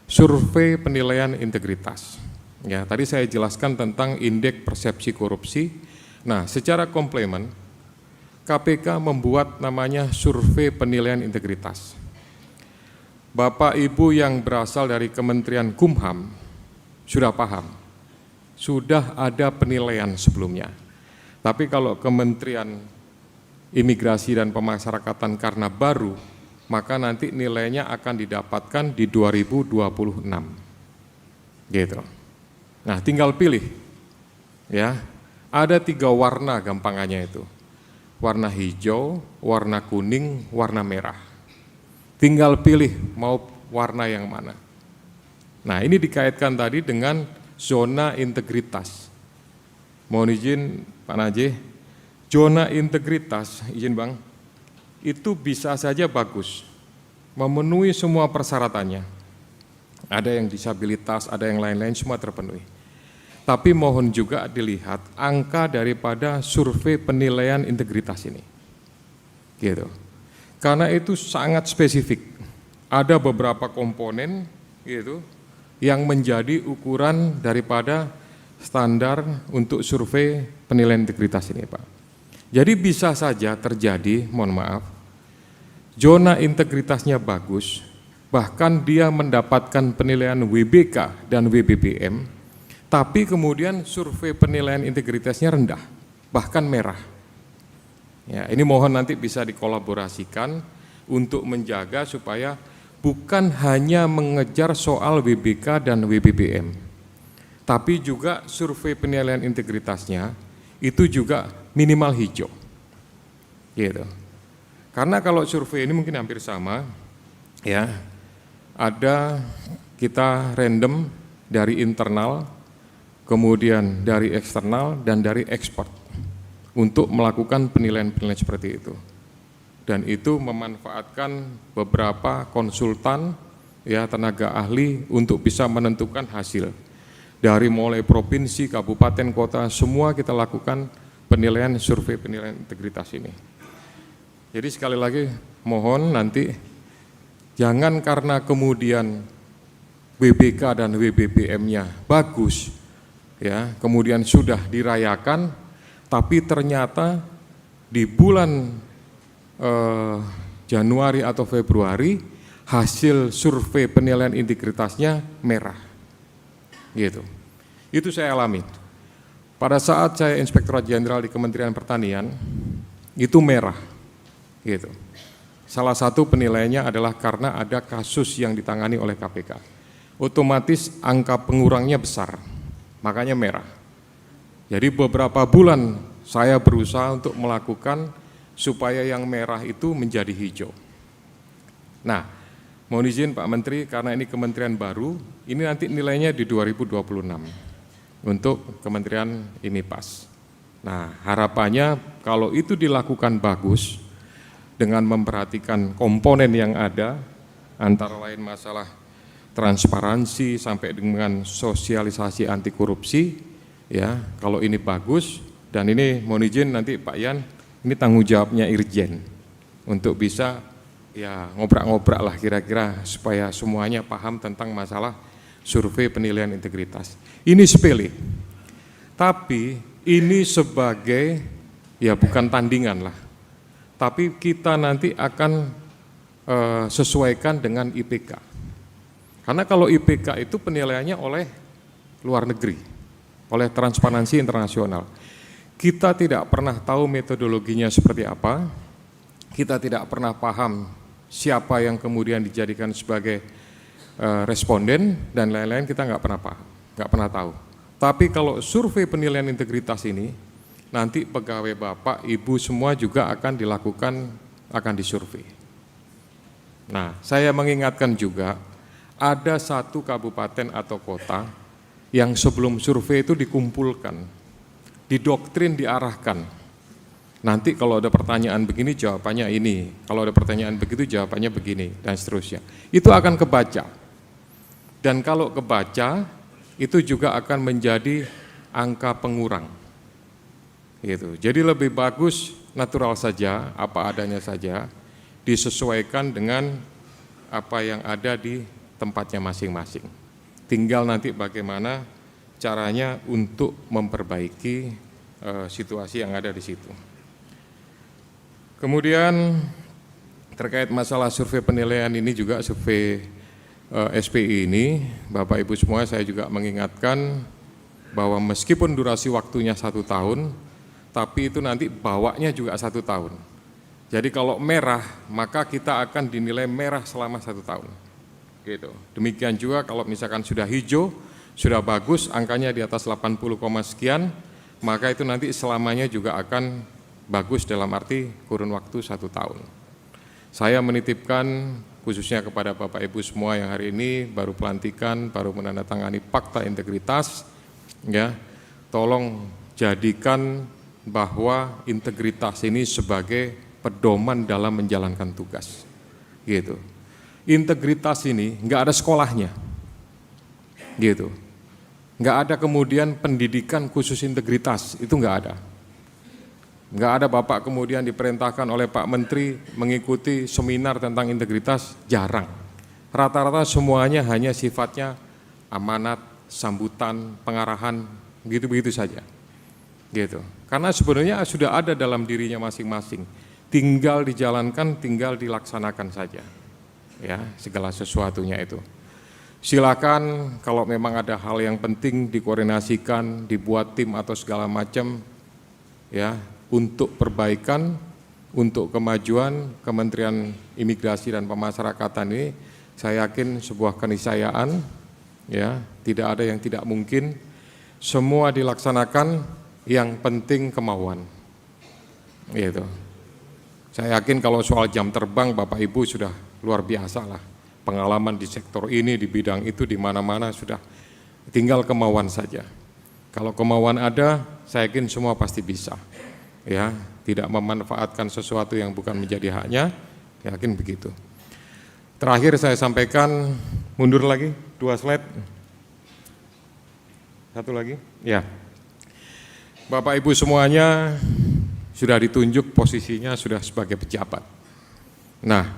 Survei Penilaian Integritas. Ya, tadi saya jelaskan tentang indeks persepsi korupsi. Nah, secara komplement, KPK membuat namanya Survei Penilaian Integritas. Bapak Ibu yang berasal dari Kementerian Kumham sudah paham, sudah ada penilaian sebelumnya. Tapi kalau Kementerian Imigrasi dan Pemasyarakatan karena baru, maka nanti nilainya akan didapatkan di 2026. Gitu. Nah, tinggal pilih. Ya. Ada 3 warna gampangannya itu. Warna hijau, warna kuning, warna merah. Tinggal pilih mau warna yang mana. Nah, ini dikaitkan tadi dengan zona integritas. Mohon izin Pak Najih, zona integritas, izin Bang, itu bisa saja bagus, memenuhi semua persyaratannya. Ada yang disabilitas, ada yang lain-lain, semua terpenuhi. Tapi mohon juga dilihat angka daripada survei penilaian integritas ini. Gitu. Karena itu sangat spesifik. Ada beberapa komponen gitu yang menjadi ukuran daripada standar untuk survei penilaian integritas ini, Pak. Jadi bisa saja terjadi, mohon maaf, zona integritasnya bagus, bahkan dia mendapatkan penilaian WBK dan WBBM, tapi kemudian survei penilaian integritasnya rendah, bahkan merah. Ya, ini mohon nanti bisa dikolaborasikan untuk menjaga supaya bukan hanya mengejar soal WBK dan WBBM, tapi juga survei penilaian integritasnya itu juga minimal hijau. Gitu. Karena kalau survei ini mungkin hampir sama, ya, ada kita random dari internal, kemudian dari eksternal dan dari ekspor untuk melakukan penilaian-penilaian seperti itu. Dan itu memanfaatkan beberapa konsultan, ya, tenaga ahli untuk bisa menentukan hasil. Dari mulai provinsi, kabupaten, kota, semua kita lakukan penilaian survei penilaian integritas ini. Jadi sekali lagi mohon nanti jangan karena kemudian WBK dan WBBM-nya bagus, ya, kemudian sudah dirayakan, tapi ternyata di bulan Januari atau Februari hasil survei penilaian integritasnya merah. Gitu. Itu saya alami. Pada saat saya Inspektorat Jenderal di Kementerian Pertanian, itu merah. Gitu. Salah satu penilaiannya adalah karena ada kasus yang ditangani oleh KPK. Otomatis angka pengurangnya besar, makanya merah. Jadi beberapa bulan saya berusaha untuk melakukan supaya yang merah itu menjadi hijau. Nah, mohon izin Pak Menteri, karena ini kementerian baru, ini nanti nilainya di 2026 untuk kementerian ini pas. Nah, harapannya kalau itu dilakukan bagus dengan memperhatikan komponen yang ada, antara lain masalah transparansi sampai dengan sosialisasi anti korupsi, Ya, kalau ini bagus, dan ini mohon izin nanti Pak Yan, ini tanggung jawabnya Irjen untuk bisa ya ngobrak-ngobrak lah kira-kira supaya semuanya paham tentang masalah survei penilaian integritas. Ini sepele, tapi ini sebagai ya bukan tandingan lah, tapi kita nanti akan sesuaikan dengan IPK. Karena kalau IPK itu penilaiannya oleh luar negeri, oleh Transparansi Internasional. Kita tidak pernah tahu metodologinya seperti apa, kita tidak pernah paham siapa yang kemudian dijadikan sebagai responden dan lain-lain, kita nggak pernah paham, nggak pernah tahu. Tapi kalau survei penilaian integritas ini, nanti pegawai Bapak, Ibu semua juga akan dilakukan, akan disurvei. Nah, saya mengingatkan juga, ada satu kabupaten atau kota yang sebelum survei itu dikumpulkan, didoktrin, diarahkan. Nanti kalau ada pertanyaan begini jawabannya ini, kalau ada pertanyaan begitu jawabannya begini, dan seterusnya. Itu akan kebaca. Dan kalau kebaca, itu juga akan menjadi angka pengurang. Gitu. Jadi lebih bagus natural saja, apa adanya saja, disesuaikan dengan apa yang ada di tempatnya masing-masing. Tinggal nanti bagaimana caranya untuk memperbaiki situasi yang ada di situ. Kemudian terkait masalah survei penilaian ini juga, survei SPI ini, Bapak Ibu semua, saya juga mengingatkan bahwa meskipun durasi waktunya 1 tahun, tapi itu nanti bawanya juga 1 tahun. Jadi kalau merah, maka kita akan dinilai merah selama 1 tahun. Gitu. Demikian juga kalau misalkan sudah hijau, sudah bagus, angkanya di atas 80, sekian, maka itu nanti selamanya juga akan bagus dalam arti kurun waktu 1 tahun. Saya menitipkan khususnya kepada Bapak Ibu semua yang hari ini baru pelantikan, baru menandatangani fakta integritas, ya, tolong jadikan bahwa integritas ini sebagai pedoman dalam menjalankan tugas. Gitu. Integritas ini nggak ada sekolahnya. Gitu. Nggak ada kemudian pendidikan khusus integritas, itu nggak ada. Nggak ada Bapak kemudian diperintahkan oleh Pak Menteri mengikuti seminar tentang integritas, jarang. Rata-rata semuanya hanya sifatnya amanat, sambutan, pengarahan, begitu-begitu saja. Gitu. Karena sebenarnya sudah ada dalam dirinya masing-masing. Tinggal dijalankan, tinggal dilaksanakan saja. Ya, segala sesuatunya itu. Silakan kalau memang ada hal yang penting dikoordinasikan, dibuat tim atau segala macam, ya, untuk perbaikan, untuk kemajuan Kementerian Imigrasi dan Pemasyarakatan ini, saya yakin sebuah keniscayaan, ya, tidak ada yang tidak mungkin, semua dilaksanakan, yang penting kemauan. Gitu. Saya yakin kalau soal jam terbang Bapak Ibu sudah luar biasa lah, pengalaman di sektor ini, di bidang itu, di mana-mana sudah, tinggal kemauan saja. Kalau kemauan ada, saya yakin semua pasti bisa. Ya, tidak memanfaatkan sesuatu yang bukan menjadi haknya, yakin begitu. Terakhir saya sampaikan, mundur lagi, 2 slide. 1 lagi, ya. Bapak Ibu semuanya sudah ditunjuk posisinya sudah sebagai pejabat. Nah,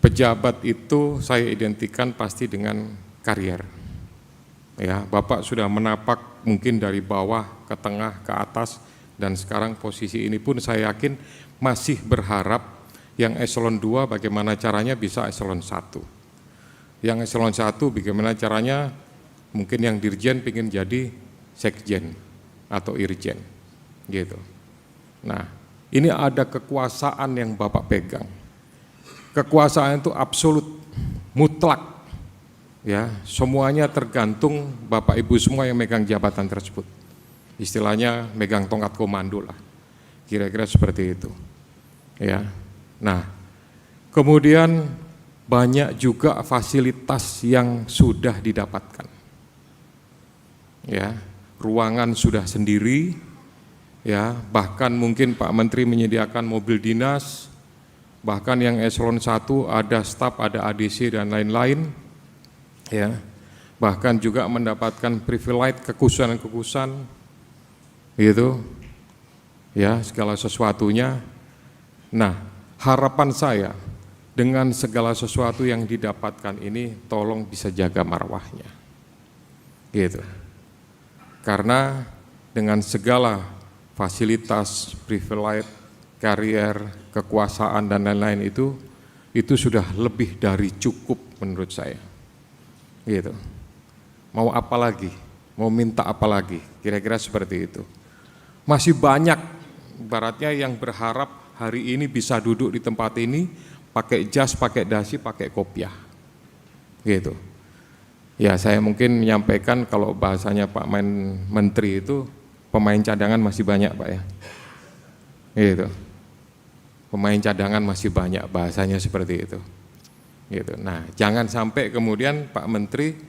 pejabat itu saya identikan pasti dengan karier. Ya, Bapak sudah menapak mungkin dari bawah ke tengah ke atas, dan sekarang posisi ini pun saya yakin masih berharap yang eselon 2 bagaimana caranya bisa eselon 1. Yang eselon 1 bagaimana caranya mungkin yang dirjen pengen jadi sekjen atau irjen. Gitu. Nah, ini ada kekuasaan yang Bapak pegang. Kekuasaan itu absolut, mutlak. Ya, semuanya tergantung Bapak Ibu semua yang megang jabatan tersebut. Istilahnya megang tongkat komando lah. Kira-kira seperti itu. Ya. Nah, kemudian banyak juga fasilitas yang sudah didapatkan. Ya, ruangan sudah sendiri. Ya, bahkan mungkin Pak Menteri menyediakan mobil dinas, bahkan yang eselon 1 ada staf, ada ADC dan lain-lain. Ya, bahkan juga mendapatkan privilege, kekhususan gitu, ya segala sesuatunya. Nah, harapan saya dengan segala sesuatu yang didapatkan ini, tolong bisa jaga marwahnya, gitu. Karena dengan segala fasilitas, privilege, karier, kekuasaan dan lain-lain itu sudah lebih dari cukup menurut saya, gitu. Mau apa lagi? Mau minta apa lagi? Kira-kira seperti itu. Masih banyak, ibaratnya yang berharap hari ini bisa duduk di tempat ini, pakai jas, pakai dasi, pakai kopiah, gitu. Ya saya mungkin menyampaikan kalau bahasanya Pak Menteri itu pemain cadangan masih banyak Pak ya, gitu. Pemain cadangan masih banyak, bahasanya seperti itu, gitu. Nah jangan sampai kemudian Pak Menteri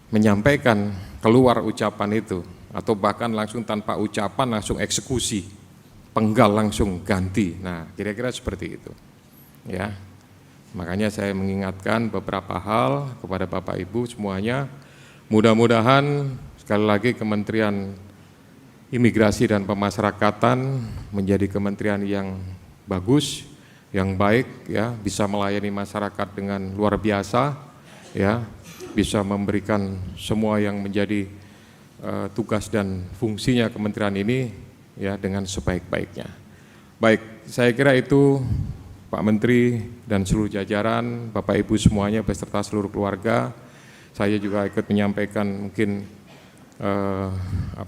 menyampaikan keluar ucapan itu, atau bahkan langsung tanpa ucapan langsung eksekusi, penggal langsung ganti. Nah kira-kira seperti itu, ya. Makanya saya mengingatkan beberapa hal kepada Bapak Ibu semuanya. Mudah-mudahan sekali lagi Kementerian Imigrasi dan Pemasyarakatan menjadi kementerian yang bagus, yang baik, ya, bisa melayani masyarakat dengan luar biasa, ya, bisa memberikan semua yang menjadi tugas dan fungsinya kementerian ini, ya, dengan sebaik-baiknya. Baik, saya kira itu Pak Menteri dan seluruh jajaran, Bapak Ibu semuanya beserta seluruh keluarga. Saya juga ikut menyampaikan mungkin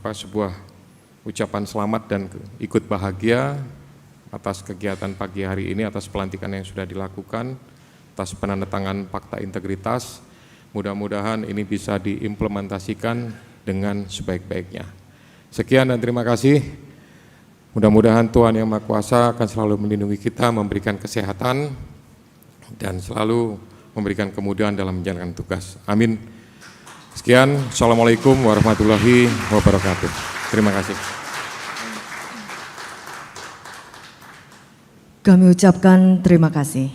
sebuah ucapan selamat dan ikut bahagia atas kegiatan pagi hari ini, atas pelantikan yang sudah dilakukan, atas penandatangan fakta integritas. Mudah-mudahan ini bisa diimplementasikan dengan sebaik-baiknya. Sekian dan terima kasih. Mudah-mudahan Tuhan Yang Maha Kuasa akan selalu melindungi kita, memberikan kesehatan, dan selalu memberikan kemudahan dalam menjalankan tugas. Amin. Sekian, Assalamualaikum warahmatullahi wabarakatuh. Terima kasih. Kami ucapkan terima kasih.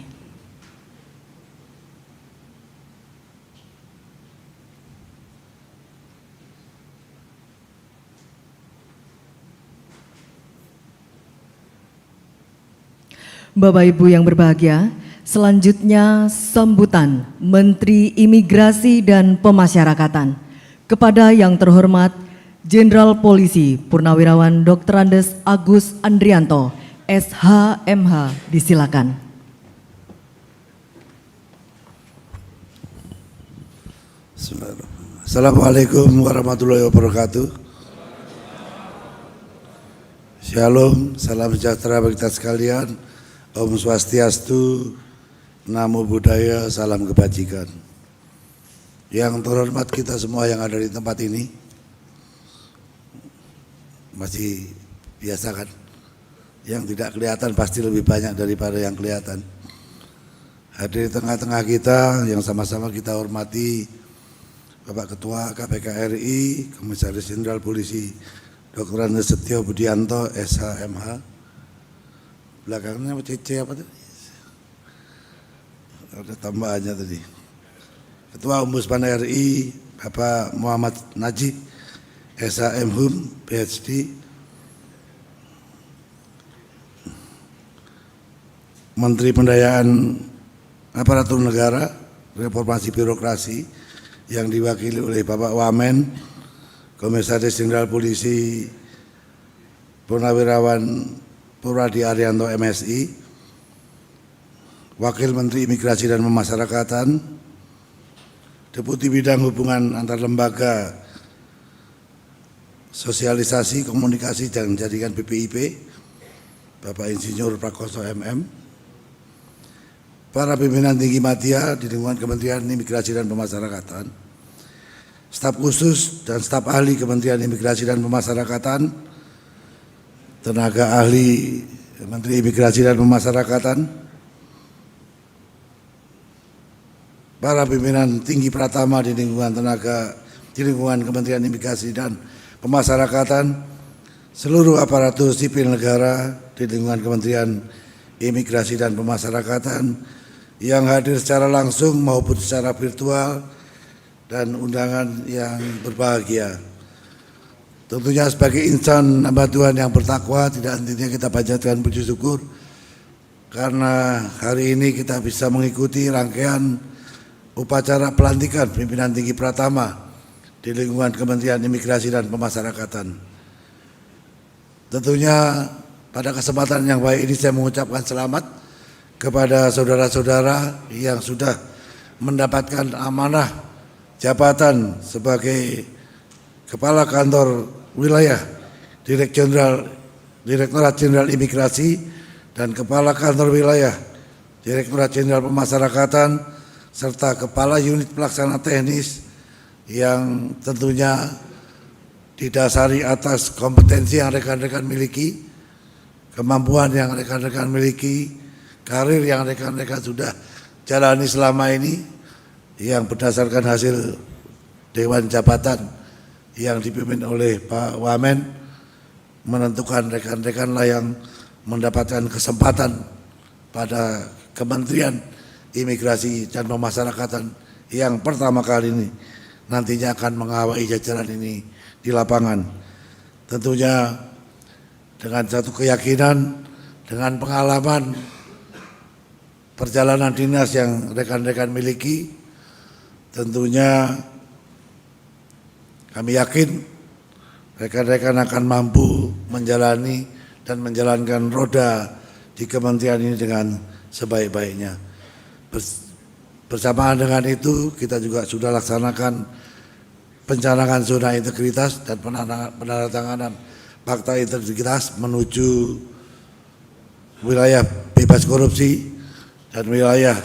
Bapak Ibu yang berbahagia, selanjutnya sambutan Menteri Imigrasi dan Pemasyarakatan kepada yang terhormat Jenderal Polisi Purnawirawan Dr. Andes Agus Andrianto, SH.MH, disilakan. Assalamualaikum warahmatullahi wabarakatuh. Shalom, salam sejahtera bagi kita sekalian. Om Swastiastu, Namo Buddhaya, salam kebajikan. Yang terhormat kita semua yang ada di tempat ini, masih biasa kan? Yang tidak kelihatan pasti lebih banyak daripada yang kelihatan. Hadir di tengah-tengah kita yang sama-sama kita hormati Bapak Ketua KPK RI, Komisaris Jenderal Polisi Dr. Andes Setio Budianto, SH.MH. Belakangnya CC apa tadi? Ada tambahannya tadi. Ketua Ombudsman RI Bapak Muhammad Najib, SH.MHum, PhD. Menteri Pendayaan Aparatur Negara, Reformasi Birokrasi yang diwakili oleh Bapak Wamen, Komisaris Jenderal Polisi Purnawirawan Purwadi Arianto, MSI, Wakil Menteri Imigrasi dan Pemasyarakatan, Deputi Bidang Hubungan Antar Lembaga, Sosialisasi, Komunikasi dan Jaringan BPIP, Bapak Insinyur Prakoso MM, para pimpinan tinggi media di lingkungan Kementerian Imigrasi dan Pemasyarakatan, staf khusus dan staf ahli Kementerian Imigrasi dan Pemasyarakatan, tenaga ahli Menteri Imigrasi dan Pemasyarakatan, para pimpinan tinggi pratama di lingkungan Kementerian Imigrasi dan Pemasyarakatan, seluruh aparatur sipil negara di lingkungan Kementerian Imigrasi dan Pemasyarakatan yang hadir secara langsung maupun secara virtual, dan undangan yang berbahagia. Tentunya sebagai insan hamba Tuhan yang bertakwa, tidak hentinya kita panjatkan puji syukur karena hari ini kita bisa mengikuti rangkaian upacara pelantikan pimpinan tinggi Pratama di lingkungan Kementerian Imigrasi dan Pemasyarakatan. Tentunya pada kesempatan yang baik ini saya mengucapkan selamat kepada saudara-saudara yang sudah mendapatkan amanah jabatan sebagai Kepala Kantor Wilayah Direktorat Jenderal Imigrasi dan Kepala Kantor Wilayah Direktorat Jenderal Pemasyarakatan serta Kepala Unit Pelaksana Teknis yang tentunya didasari atas kompetensi yang rekan-rekan miliki, kemampuan yang rekan-rekan miliki, karir yang rekan-rekan sudah jalani selama ini yang berdasarkan hasil Dewan Jabatan yang dipimpin oleh Pak Wamen menentukan rekan-rekanlah yang mendapatkan kesempatan pada Kementerian Imigrasi dan Pemasyarakatan yang pertama kali ini nantinya akan mengawal jajaran ini di lapangan. Tentunya dengan satu keyakinan, dengan pengalaman perjalanan dinas yang rekan-rekan miliki, tentunya kami yakin rekan-rekan akan mampu menjalani dan menjalankan roda di kementerian ini dengan sebaik-baiknya. Bersamaan dengan itu kita juga sudah laksanakan pencanangan zona integritas dan penandatanganan fakta integritas menuju wilayah bebas korupsi dan wilayah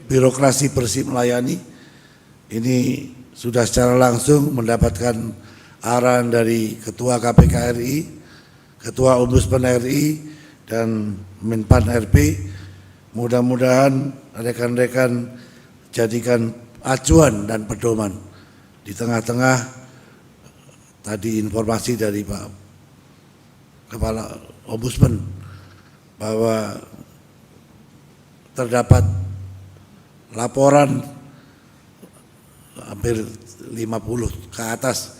birokrasi bersih melayani. Ini sudah secara langsung mendapatkan arahan dari Ketua KPK RI, Ketua Ombudsman RI, dan Menpan RP. Mudah-mudahan rekan-rekan jadikan acuan dan pedoman di tengah-tengah tadi informasi dari Pak Kepala Ombudsman bahwa terdapat laporan hampir 50 ke atas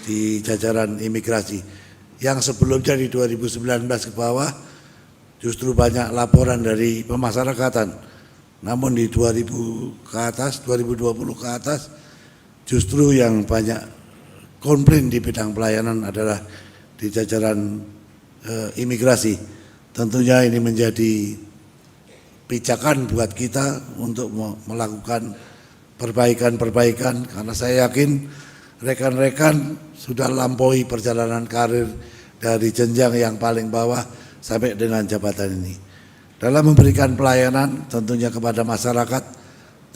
di jajaran imigrasi yang sebelumnya di 2019 ke bawah justru banyak laporan dari pemasyarakatan, namun di 2000 ke atas, 2020 ke atas justru yang banyak komplain di bidang pelayanan adalah di jajaran imigrasi. Tentunya ini menjadi pijakan buat kita untuk melakukan perbaikan-perbaikan karena saya yakin rekan-rekan sudah lampaui perjalanan karir dari jenjang yang paling bawah sampai dengan jabatan ini. Dalam memberikan pelayanan tentunya kepada masyarakat,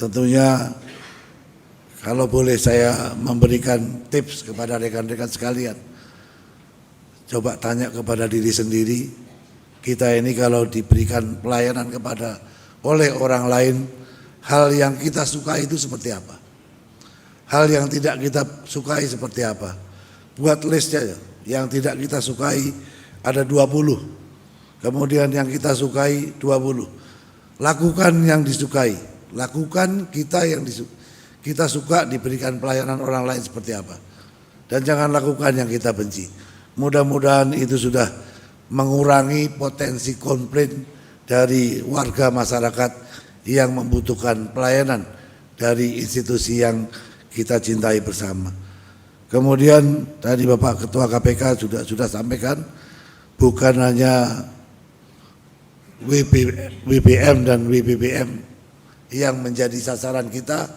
tentunya kalau boleh saya memberikan tips kepada rekan-rekan sekalian, coba tanya kepada diri sendiri, kita ini kalau diberikan pelayanan kepada oleh orang lain, hal yang kita sukai itu seperti apa? Hal yang tidak kita sukai seperti apa? Buat listnya, yang tidak kita sukai ada 20. Kemudian yang kita sukai 20. Lakukan yang disukai. Lakukan kita yang kita suka diberikan pelayanan orang lain seperti apa. Dan jangan lakukan yang kita benci. Mudah-mudahan itu sudah mengurangi potensi komplain dari warga masyarakat yang membutuhkan pelayanan dari institusi yang kita cintai bersama. Kemudian tadi Bapak Ketua KPK sudah sampaikan, bukan hanya WBM dan WBBM yang menjadi sasaran kita,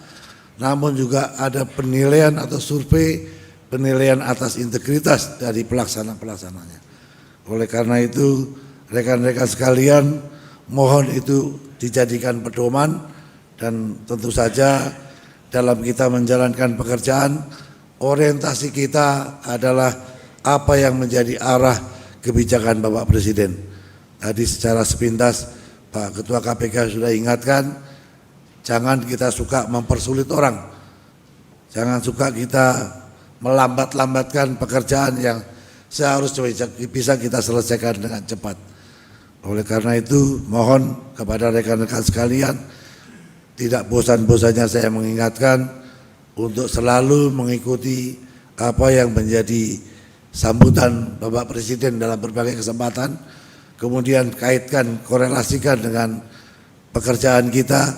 namun juga ada penilaian atau survei penilaian atas integritas dari pelaksana-pelaksananya. Oleh karena itu, rekan-rekan sekalian, mohon itu dijadikan pedoman dan tentu saja dalam kita menjalankan pekerjaan, orientasi kita adalah apa yang menjadi arah kebijakan Bapak Presiden. Tadi secara sepintas Pak Ketua KPK sudah ingatkan, jangan kita suka mempersulit orang, jangan suka kita melambat-lambatkan pekerjaan yang seharusnya bisa kita selesaikan dengan cepat. Oleh karena itu mohon kepada rekan-rekan sekalian tidak bosan-bosannya saya mengingatkan untuk selalu mengikuti apa yang menjadi sambutan Bapak Presiden dalam berbagai kesempatan, kemudian kaitkan, korelasikan dengan pekerjaan kita,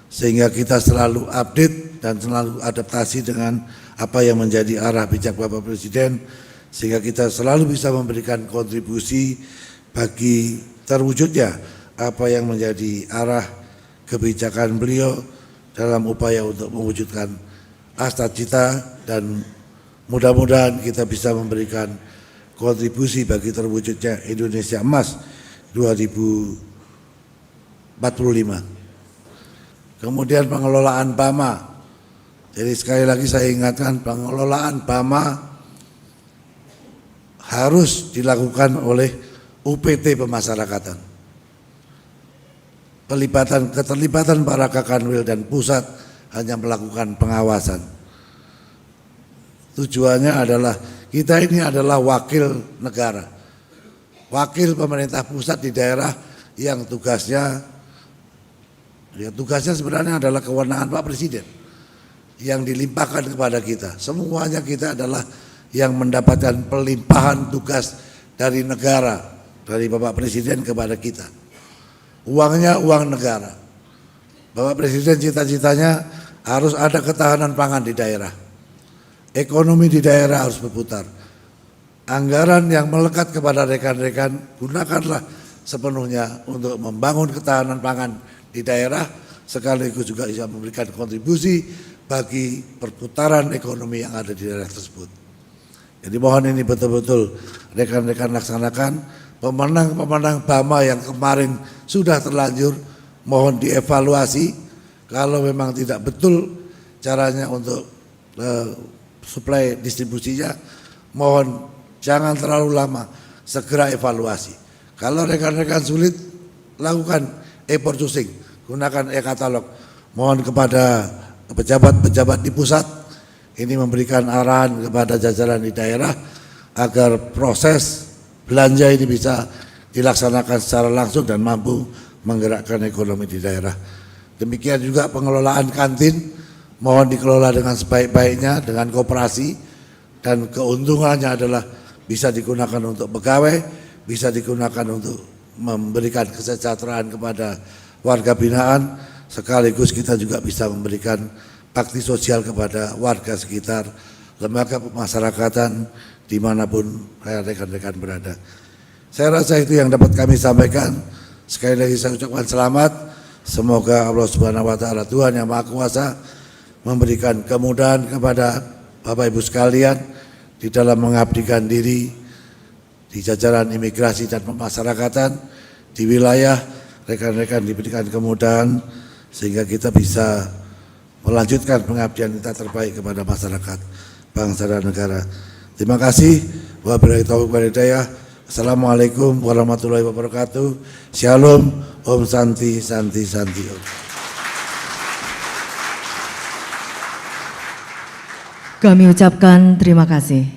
sehingga kita selalu update dan selalu adaptasi dengan apa yang menjadi arah bijak Bapak Presiden, sehingga kita selalu bisa memberikan kontribusi bagi terwujudnya apa yang menjadi arah kebijakan beliau dalam upaya untuk mewujudkan asa cita, dan mudah-mudahan kita bisa memberikan kontribusi bagi terwujudnya Indonesia Emas 2045. Kemudian pengelolaan BAMA. Jadi sekali lagi saya ingatkan, pengelolaan BAMA harus dilakukan oleh UPT Pemasyarakatan. Keterlibatan para Kakanwil dan pusat hanya melakukan pengawasan. Tujuannya adalah kita ini adalah wakil negara, wakil pemerintah pusat di daerah yang tugasnya sebenarnya adalah kewenangan Pak Presiden yang dilimpahkan kepada kita. Semuanya kita adalah yang mendapatkan pelimpahan tugas dari negara, dari Bapak Presiden kepada kita. Uangnya uang negara. Bapak Presiden cita-citanya harus ada ketahanan pangan di daerah. Ekonomi di daerah harus berputar. Anggaran yang melekat kepada rekan-rekan gunakanlah sepenuhnya untuk membangun ketahanan pangan di daerah, sekaligus juga bisa memberikan kontribusi bagi perputaran ekonomi yang ada di daerah tersebut. Jadi mohon ini betul-betul rekan-rekan laksanakan. Pemenang-pemenang BAMA yang kemarin sudah terlanjur, mohon dievaluasi. Kalau memang tidak betul caranya untuk suplai distribusinya, mohon jangan terlalu lama, segera evaluasi. Kalau rekan-rekan sulit, lakukan e-purchasing, gunakan e-katalog. Mohon kepada pejabat-pejabat di pusat ini memberikan arahan kepada jajaran di daerah agar proses belanja ini bisa dilaksanakan secara langsung dan mampu menggerakkan ekonomi di daerah. Demikian juga pengelolaan kantin, mohon dikelola dengan sebaik-baiknya dengan koperasi, dan keuntungannya adalah bisa digunakan untuk pegawai, bisa digunakan untuk memberikan kesejahteraan kepada warga binaan, sekaligus kita juga bisa memberikan bakti sosial kepada warga sekitar, lembaga pemasyarakatan, dimanapun rekan-rekan berada. Saya rasa itu yang dapat kami sampaikan. Sekali lagi saya ucapkan selamat. Semoga Allah Subhanahu wa Ta'ala, Tuhan yang Maha Kuasa, memberikan kemudahan kepada Bapak Ibu sekalian di dalam mengabdikan diri di jajaran imigrasi dan pemasyarakatan di wilayah. Rekan-rekan diberikan kemudahan sehingga kita bisa melanjutkan pengabdian kita terbaik kepada masyarakat, bangsa dan negara. Terima kasih. Wabillahi taufiq wal hidayah. Assalamualaikum warahmatullahi wabarakatuh. Shalom. Om Santi Santi Santi Om. Kami ucapkan terima kasih.